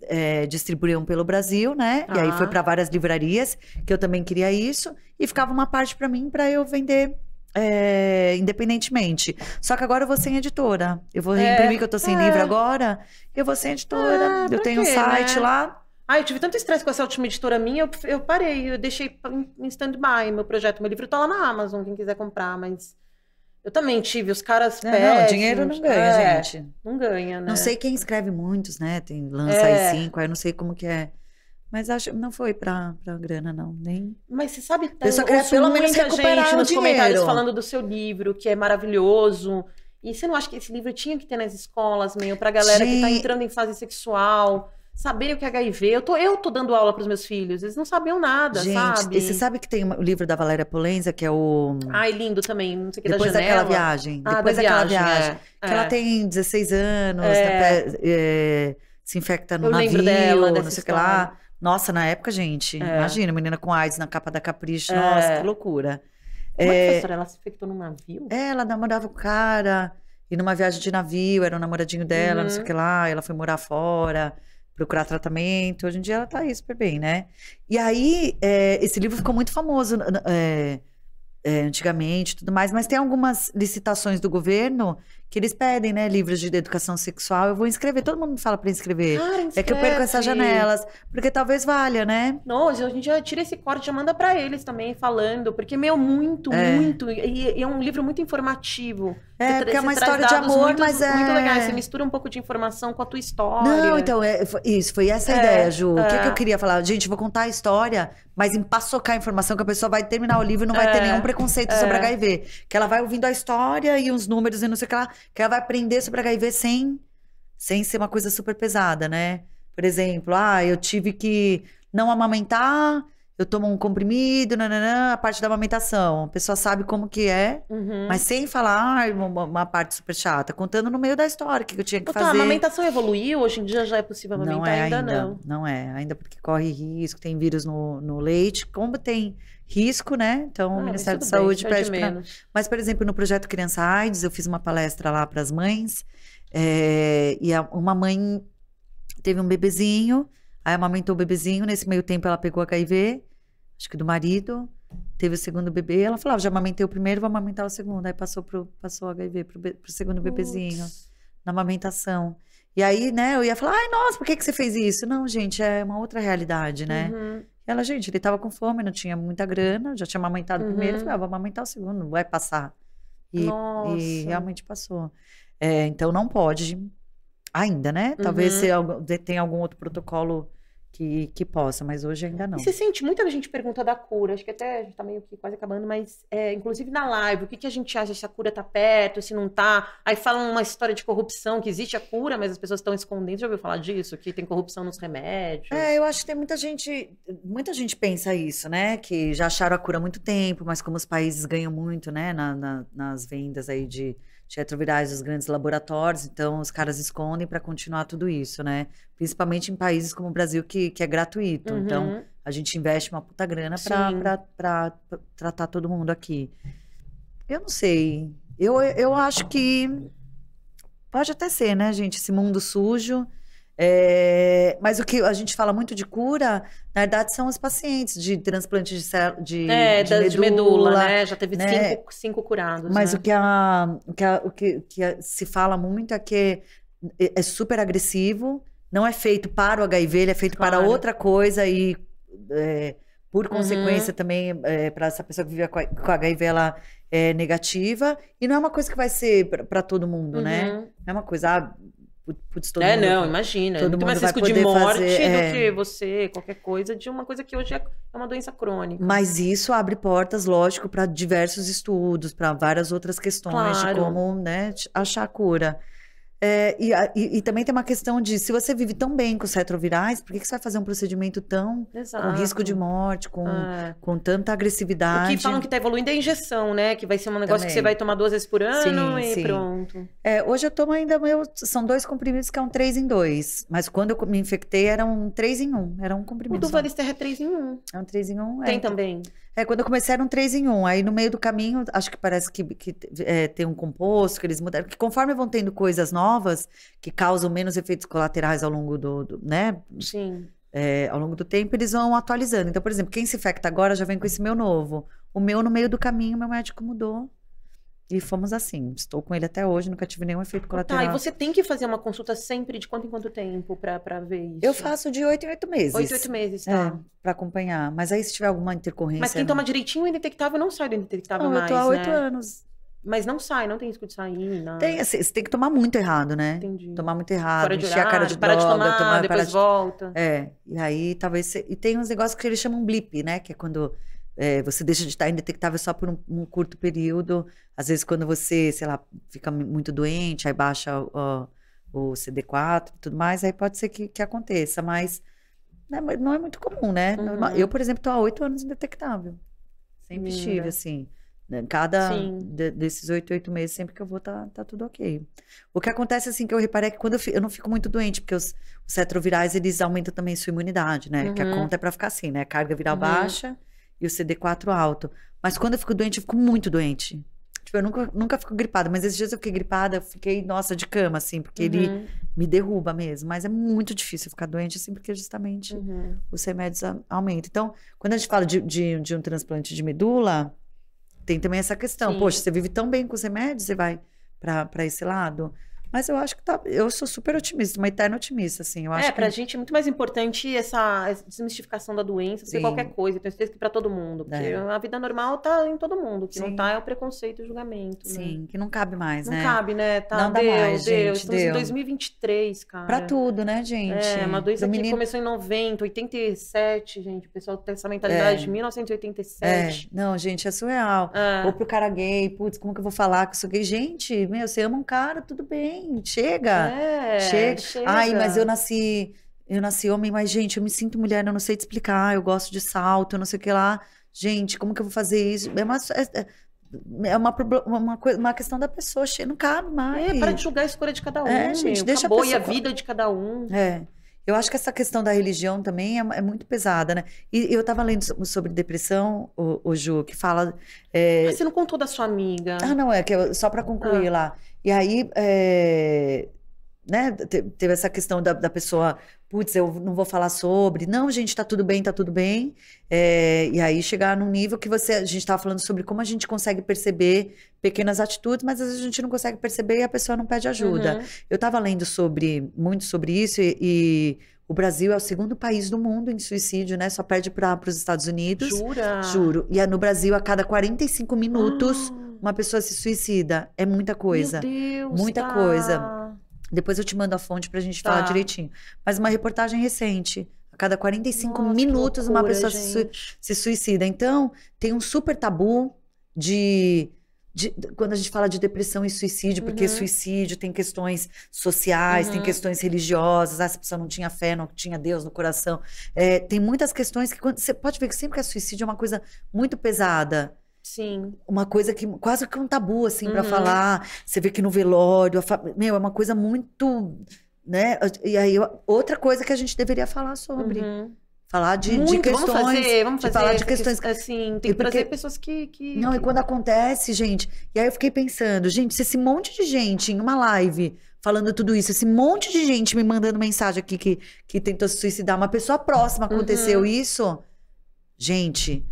distribuíam pelo Brasil, né? E aí foi para várias livrarias, que eu também queria isso. E ficava uma parte para mim, para eu vender independentemente. Só que agora eu vou sem editora. Eu vou reimprimir, que eu tô sem livro agora. Eu vou sem editora. Eu tenho um site lá. Ah, eu tive tanto estresse com essa última editora minha, eu parei, eu deixei em stand-by meu projeto. Meu livro tá lá na Amazon, quem quiser comprar, mas... Eu também tive, os caras Não, dinheiro não ganha, gente. Não ganha, né? Não sei quem escreve muitos, né? Lança aí 5, aí eu não sei como que é. Mas acho não foi pra grana, não. Nem... Mas você sabe que Eu só queria pelo menos recuperar gente o nos dinheiro. comentários falando do seu livro, que é maravilhoso. E você não acha que esse livro tinha que ter nas escolas, meio, pra galera que tá entrando em fase sexual, saberem o que é HIV? Eu tô dando aula pros meus filhos, eles não sabiam nada, gente, sabe? E você sabe que tem o livro da Valéria Polenza, que é o... Ai, lindo também, não sei o que, Depois da janela. daquela viagem. Ah, Depois da daquela viagem, Que ela tem 16 anos, se infecta no Eu navio, lembro dela, não dessa sei o que lá. Nossa, na época, gente, imagina, menina com AIDS na capa da Capricho, nossa, que loucura. Como é que foi a história? Ela se infectou num navio? Ela namorava o cara, e numa viagem de navio, era um namoradinho dela, não sei o que lá, ela foi morar fora, procurar tratamento. Hoje em dia ela tá aí super bem, né? E aí, esse livro ficou muito famoso antigamente e tudo mais, mas tem algumas licitações do governo que eles pedem, né, livros de educação sexual. Eu vou inscrever, todo mundo me fala para inscrever. Cara, É que eu perco essas janelas, porque talvez valha, né? Não, hoje a gente já tira esse corte, já manda pra eles também, falando, porque, muito, e é um livro muito informativo. Porque é uma Você traz história de dados amor, muito, mas muito legais, você mistura um pouco de informação com a tua história. Não, então, foi essa a ideia, Ju. O que eu queria falar? Gente, vou contar a história, mas empaçocar a informação, que a pessoa vai terminar o livro e não vai ter nenhum preconceito sobre HIV. Que ela vai ouvindo a história e uns números e não sei o que lá, que ela vai aprender sobre HIV sem ser uma coisa super pesada, né? Por exemplo, eu tive que não amamentar, eu tomo um comprimido, a parte da amamentação. A pessoa sabe como que é, mas sem falar uma parte super chata, contando no meio da história o que eu tinha que fazer. A amamentação evoluiu? Hoje em dia já é possível amamentar? Não é ainda não. Não é, ainda porque corre risco, tem vírus no leite. Como tem risco, né? Então o Ministério da Saúde pede pra... Mas, por exemplo, no projeto Criança AIDS, eu fiz uma palestra lá para as mães, e uma mãe teve um bebezinho, aí amamentou o bebezinho, nesse meio tempo ela pegou HIV, acho que do marido, teve o segundo bebê, ela falava, já amamentei o primeiro, vou amamentar o segundo, aí passou o HIV pro segundo bebezinho, na amamentação. E aí, né, eu ia falar, ai, nossa, por que você fez isso? Não, gente, é uma outra realidade, né? E ela, gente, ele tava com fome, não tinha muita grana, já tinha amamentado o primeiro, eu falei, vou amamentar o segundo, não vai passar. E realmente passou. Então não pode ainda, né? Talvez tenha algum outro protocolo que possa, mas hoje ainda não. E você sente, muita gente pergunta da cura, acho que até a gente tá meio que quase acabando, mas inclusive na live, o que a gente acha se a cura tá perto, se não tá? Aí falam uma história de corrupção, que existe a cura, mas as pessoas estão escondendo. Já ouviu falar disso? Que tem corrupção nos remédios? Eu acho que tem muita gente pensa isso, né? Que já acharam a cura há muito tempo, mas como os países ganham muito, né? Nas vendas aí de retrovirais dos grandes laboratórios, então os caras escondem para continuar tudo isso, né? Principalmente em países como o Brasil, que é gratuito. Uhum. Então, a gente investe uma puta grana Sim. para tratar todo mundo aqui. Eu não sei. Eu acho que pode até ser, né, gente? Esse mundo sujo. Mas o que a gente fala muito de cura, na verdade, são os pacientes de transplante de medula, né? Já teve né? cinco curados. Mas né? o que se fala muito é que é super agressivo, não é feito para o HIV, ele é feito para Claro. outra coisa e, por consequência, também, para essa pessoa que vive com HIV, ela é negativa. E não é uma coisa que vai ser para todo mundo, né? Uhum. Não é uma coisa, putz, todo mundo... Não, imagina. todo Muito mais mundo vai risco de poder morte fazer, do que você, qualquer coisa, de uma coisa que hoje é uma doença crônica. Mas isso abre portas, lógico, para diversos estudos, para várias outras questões Claro. de como, né, achar a cura. E também tem uma questão de, se você vive tão bem com os retrovirais, por que você vai fazer um procedimento tão Exato. com risco de morte, com tanta O agressividade? que falam que tá evoluindo é a injeção, né? Que vai ser um negócio Também. que você vai tomar 2 vezes por ano Sim, e sim. pronto. Hoje eu tomo ainda, são 2 comprimidos que é um 3 em 2. Mas quando eu me infectei, era um 3 em 1. Era um O comprimido do só. Varister é 3 em 1. É um 3 em 1. Tem também. Quando eu comecei era um 3 em 1. Aí no meio do caminho, acho que parece que tem um composto que eles mudaram. Que conforme vão tendo coisas novas, que causam menos efeitos colaterais ao longo né? Sim. Ao longo do tempo, eles vão atualizando. Então, por exemplo, quem se infecta agora já vem com esse meu novo. O meu, no meio do caminho, meu médico mudou. E fomos assim. Estou com ele até hoje, nunca tive nenhum efeito colateral. Tá, e você tem que fazer uma consulta sempre de quanto em quanto tempo pra ver isso? Eu faço de 8 em 8 meses. 8 meses, tá. Pra acompanhar. Mas aí, se tiver alguma intercorrência... Mas quem toma direitinho o indetectável não sai do indetectável Não, eu mais, tô há 8 né? anos. Mas não sai, não tem risco de sair, nada. Tem, assim, você tem que tomar muito errado, né? Entendi. Tomar muito errado, Fora de encher a cara de parar droga, de tomar, parar depois de... volta. E aí talvez... E tem uns negócios que eles chamam blip, né? Que é quando você deixa de estar indetectável só por um curto período. Às vezes quando você, sei lá, fica muito doente, aí baixa o CD4 e tudo mais, aí pode ser que aconteça, mas não é muito comum, né? Uhum. Eu, por exemplo, tô há 8 anos indetectável. Sempre estive, assim. Cada desses 8 meses, sempre que eu vou, tá tudo ok. O que acontece, assim, que eu reparei é que quando eu não fico muito doente, porque os retrovirais, eles aumentam também sua imunidade, né? Que a conta é pra ficar assim, né? A carga viral baixa e o CD4 alto. Mas quando eu fico doente, eu fico muito doente. Tipo, eu nunca fico gripada, mas esses dias eu fiquei gripada, eu fiquei, nossa, de cama, assim, porque ele me derruba mesmo. Mas é muito difícil ficar doente, assim, porque justamente os remédios aumentam. Então, quando a gente fala de um transplante de medula... Tem também essa questão. Sim. Poxa, você vive tão bem com os remédios, você vai para esse lado. Mas eu acho que eu sou super otimista, uma eterna otimista, assim. Eu acho pra gente é muito mais importante essa desmistificação da doença do que qualquer coisa. Eu tenho certeza que pra todo mundo. Porque a vida normal tá em todo mundo. O que não tá é o preconceito e o julgamento. Sim, né? que não cabe mais, né? Não cabe, né? Tá, não dá mais, gente. Estamos em 2023, cara. Pra tudo, né, gente? Uma doença que começou em 90, 87, gente. O pessoal tem essa mentalidade de 1987. Não, gente, é surreal. Ou pro cara gay, putz, como que eu vou falar que eu sou gay? Gente, você ama um cara, tudo bem, chega. Chega. Ai, mas eu nasci homem, mas, gente, eu me sinto mulher, eu não sei te explicar, eu gosto de salto, eu não sei o que lá. Gente, como que eu vou fazer isso? É uma questão da pessoa, não cabe mais. Para de julgar a escolha de cada um, gente, deixa acabou, a pessoa... e a vida de cada um. Eu acho que essa questão da religião também é muito pesada, né? E eu tava lendo sobre depressão, o Ju, que fala... Você não contou da sua amiga. Não, só para concluir lá. E aí, né, teve essa questão da pessoa, putz, eu não vou falar sobre. Não, gente, tá tudo bem, tá tudo bem. E aí chegar num nível que a gente tava falando sobre como a gente consegue perceber pequenas atitudes, mas às vezes a gente não consegue perceber e a pessoa não pede ajuda. Eu tava lendo muito sobre isso e o Brasil é o 2º país do mundo em suicídio, né? Só perde para os Estados Unidos. Jura? Juro. E no Brasil, a cada 45 minutos, uma pessoa se suicida. É muita coisa. Meu Deus, muita coisa. Depois eu te mando a fonte pra gente falar direitinho. Mas uma reportagem recente. A cada 45 Nossa, que minutos uma loucura, pessoa gente. se suicida. Então, tem um super tabu quando a gente fala de depressão e suicídio, porque Uhum. suicídio tem questões sociais, tem Uhum. questões religiosas, essa pessoa não tinha fé, não tinha Deus no coração. Tem muitas questões que você pode ver que sempre que é suicídio é uma coisa muito pesada. Sim. Uma coisa que quase que um tabu, assim, pra Uhum. falar. Você vê que no velório, meu, é uma coisa muito, né? E aí, outra coisa que a gente deveria falar sobre. Uhum. Falar de Muito, questões. vamos de fazer falar de essa questões. assim, E tem que porque- trazer pessoas que... Não, e quando acontece, gente. E aí eu fiquei pensando, gente, se esse monte de gente em uma live falando tudo isso, esse monte de gente me mandando mensagem aqui que tentou se suicidar, uma pessoa próxima aconteceu Uhum. isso, gente.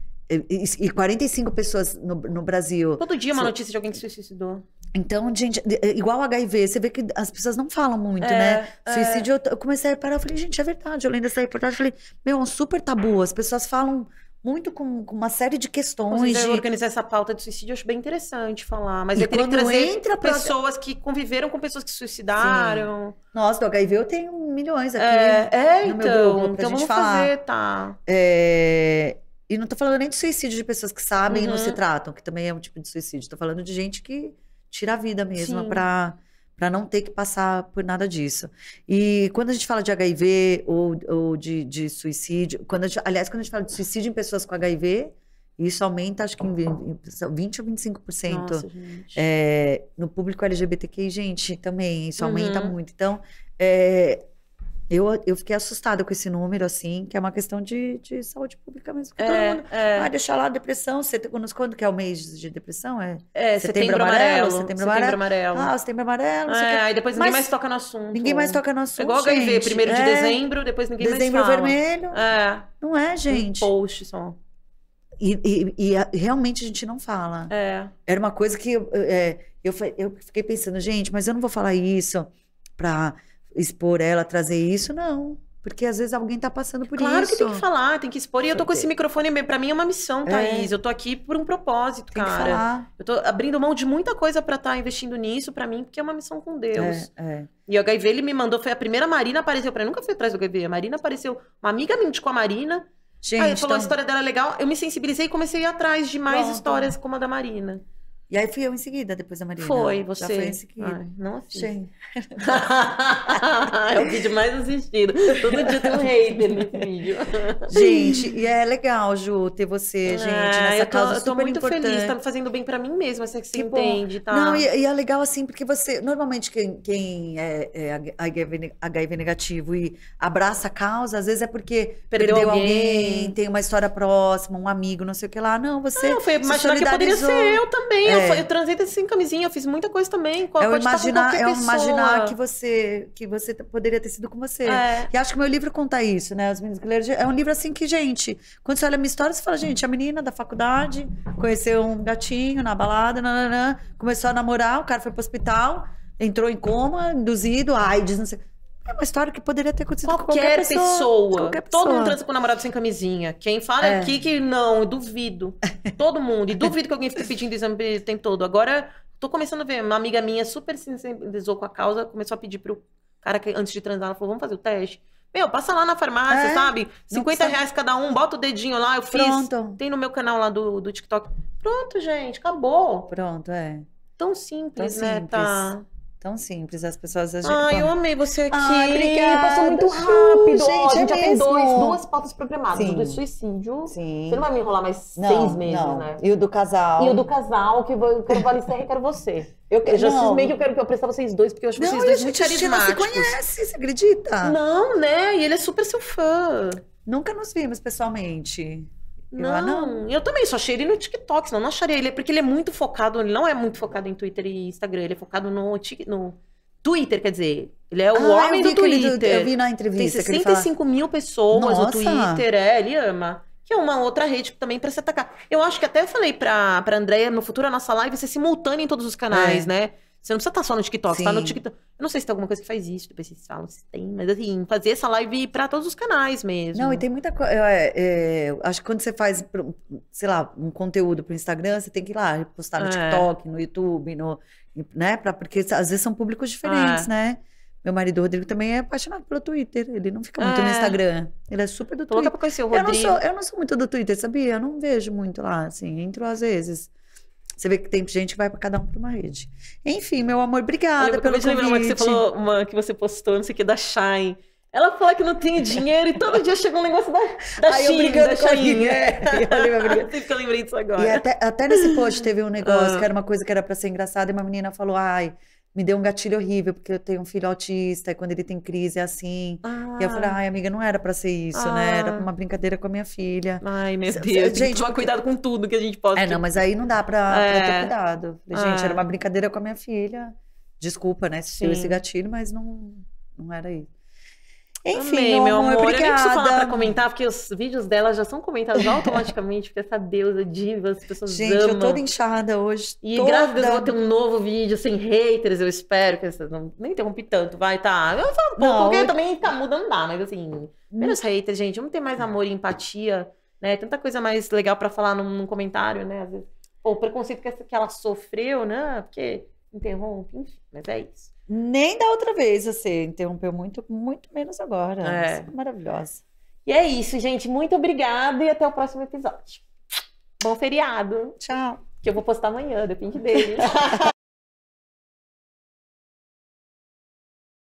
E 45 pessoas no Brasil. Todo dia uma notícia de alguém que se suicidou. Então, gente, igual o HIV, você vê que as pessoas não falam muito, É, né? é. Suicídio, eu comecei a parar, eu falei, gente, é verdade. Eu lendo essa reportagem, eu falei, meu, é um super tabu. As pessoas falam muito com uma série de Se questões. quiser organizar essa pauta de suicídio, eu acho bem interessante falar. Mas E eu teria que quando trazer entra pra- pessoas que conviveram com pessoas que se suicidaram. Nossa, do HIV eu tenho milhões aqui. no meu Então. grupo, pra Então gente vamos falar. fazer, tá. E não tô falando nem de suicídio de pessoas que sabem e não Uhum. se tratam, que também é um tipo de suicídio. Tô falando de gente que tira a vida mesmo Sim. pra não ter que passar por nada disso. E quando a gente fala de HIV ou de suicídio, aliás, quando a gente fala de suicídio em pessoas com HIV, isso aumenta, acho que em 20 ou 25%. Nossa, gente. No público LGBTQI, gente, também, isso aumenta Uhum. muito. Então, eu fiquei assustada com esse número, assim, que é uma questão de saúde pública mesmo. Que todo mundo, deixa lá, depressão, quando que é o mês de depressão? Setembro amarelo. Setembro Setembro amarelo. amarelo. Ah, o setembro amarelo, não sei o quê. Aí depois ninguém Mas mais toca no assunto. ninguém mais toca no assunto, É igual HIV, gente. 1º de dezembro, depois ninguém Dezembro mais fala. vermelho. É, Não é, gente. um post só. E realmente a gente não fala. Era uma coisa que eu fiquei pensando, gente, mas eu não vou falar isso pra expor ela, trazer isso, não. Porque às vezes alguém tá passando por Claro isso. que tem que falar, tem que expor. E eu tô com esse microfone, pra mim é uma missão, Thaís. Eu tô aqui por um propósito, Tem que cara. falar. Eu tô abrindo mão de muita coisa pra estar investindo nisso, pra mim, porque é uma missão com Deus. É. E o HIV, ele me mandou, foi a primeira Marina apareceu pra mim. Nunca fui atrás do HIV. A Marina apareceu, uma amiga me indicou a Marina. Gente, Aí falou, então- a história dela é legal. Eu me sensibilizei e comecei a ir atrás de mais Pronto. histórias como a da Marina. E aí fui eu em seguida, depois da Marina. Foi, Já você. foi em seguida. Ai, não assisto. Gente, É o vídeo mais assistido. Todo dia tem um hater nesse vídeo. gente, e é legal, Ju, ter você, gente, nessa eu tô, causa eu tô super muito importante. feliz, tá me fazendo bem pra mim mesma, você que você Que bom. entende, tá? Não, e é legal assim, porque você, normalmente quem é HIV negativo e abraça a causa, às vezes é porque Perdeu perdeu alguém. tem uma história próxima, um amigo, não sei o que lá. Não, você Não, foi se imaginar que poderia solidarizou. ser eu também. É. Eu transei sem camisinha, eu fiz muita coisa também. É o Pode estar com imaginar, qualquer imaginar pessoa. que você poderia ter sido com você. É. E acho que meu livro conta isso, né? Os Meninos que Leram. É um livro assim que, gente, quando você olha a minha história, você fala, gente, a menina da faculdade conheceu um gatinho na balada, nananã, começou a namorar, o cara foi pro hospital, entrou em coma, induzido, AIDS, não sei. É uma história que poderia ter acontecido com Qualquer pessoa. Qualquer Todo pessoa. mundo transa com o namorado sem camisinha. Quem fala É. aqui que não, eu duvido. Todo mundo. E duvido que alguém fique pedindo exame o tempo todo. Agora, tô começando a ver. Uma amiga minha super se sensibilizou com a causa, começou a pedir pro cara que antes de transar, ela falou, vamos fazer o teste. Meu, passa lá na farmácia, É, sabe? não 50 precisa- reais cada um, bota o dedinho lá, eu fiz. Pronto. Tem no meu canal lá do TikTok. Pronto, gente, acabou. Pronto, é. Tão simples, Tão né? simples. Tá. Tão simples. As pessoas... Ai, eu amei você aqui. Ai, obrigada, Passou muito Ju. rápido. Gente, Ó, a gente é já tem mesmo. duas pautas programadas. Sim. O do suicídio. Sim. Você não vai me enrolar mais Não, 6 meses, não. né? E o do casal. E o do casal, que eu quero Valicerra e quero você. Eu já Não. cismei que eu quero que eu prestar vocês dois, porque eu acho Não, vocês e a dois muito gente não se carismáticos. conhece, você acredita? Não, né? E ele é super seu fã. Nunca nos vimos pessoalmente. Não, eu também só achei ele no TikTok, senão não acharia ele, porque ele é muito focado, ele não é muito focado em Twitter e Instagram, ele é focado no Twitter, quer dizer, ele é o homem do Twitter. Eu vi na Tem entrevista que ele fala... 65 mil pessoas no Nossa. Twitter, ele ama. Que é uma outra rede também pra se atacar. Eu acho que até eu falei pra Andréia, no futuro a nossa live ser simultânea em todos os canais, né? Você não precisa estar só no TikTok, você tá no Sim. TikTok. Eu não sei se tem alguma coisa que faz isso, depois vocês falam se tem, mas assim, fazer essa live pra todos os canais mesmo. Não, e tem muita coisa. Acho que quando você faz, sei lá, um conteúdo pro Instagram, você tem que ir lá postar no TikTok, no YouTube, né? Porque às vezes são públicos diferentes, né? Meu marido, o Rodrigo, também é apaixonado pelo Twitter. Ele não fica muito no É. Instagram. Ele é super do Tô louca Twitter. pra conhecer o Eu não Rodrigo. eu não sou muito do Twitter, sabia? Eu não vejo muito lá, assim. Entro às vezes. Você vê que tem gente que vai pra cada um pra uma rede. Enfim, meu amor, obrigada pelo Acabei de lembrar uma que você convite. falou, uma que você postou, não sei o que, da Shine. Ela fala que não tem dinheiro e todo dia chega um negócio da Aí eu Shein, brigando da com a Shein. Shein, é. E a Lívia brigando. Sempre que eu lembrei disso agora. E até nesse post teve um negócio Ah. que era uma coisa que era pra ser engraçada e uma menina falou, ai, me deu um gatilho horrível porque eu tenho um filho autista e quando ele tem crise é assim. E eu falei, ai, amiga, não era pra ser isso, né? Era uma brincadeira com a minha filha. Ai, meu Deus. Gente, Gente, tomar cuidado com tudo que a gente posta. Não, mas aí não dá pra ter cuidado. Falei, gente, É. era uma brincadeira com a minha filha. Desculpa, né, se deu Sim. esse gatilho, mas não era isso. Enfim, Amei, meu amor. Eu nem obrigada. preciso falar pra comentar, porque os vídeos dela já são comentados automaticamente, porque essa deusa diva, as pessoas Gente, amam. eu toda inchada hoje. E toda... graças a Deus eu vou ter um novo vídeo sem haters, eu espero que vocês não nem interrompi tanto, vai, tá? Eu falo um pouco, Não, porque eu- também tá mudando, dá, mas assim, menos haters, gente, vamos ter mais amor e empatia, né? Tanta coisa mais legal pra falar num comentário, né? Às vezes, pô, o preconceito que ela sofreu, né? Porque interrompe, enfim, mas é isso. Nem da outra vez você interrompeu muito, muito menos agora. É. Você é maravilhosa. E é isso, gente. Muito obrigada e até o próximo episódio. Bom feriado, Tchau. que eu vou postar amanhã, depende dele.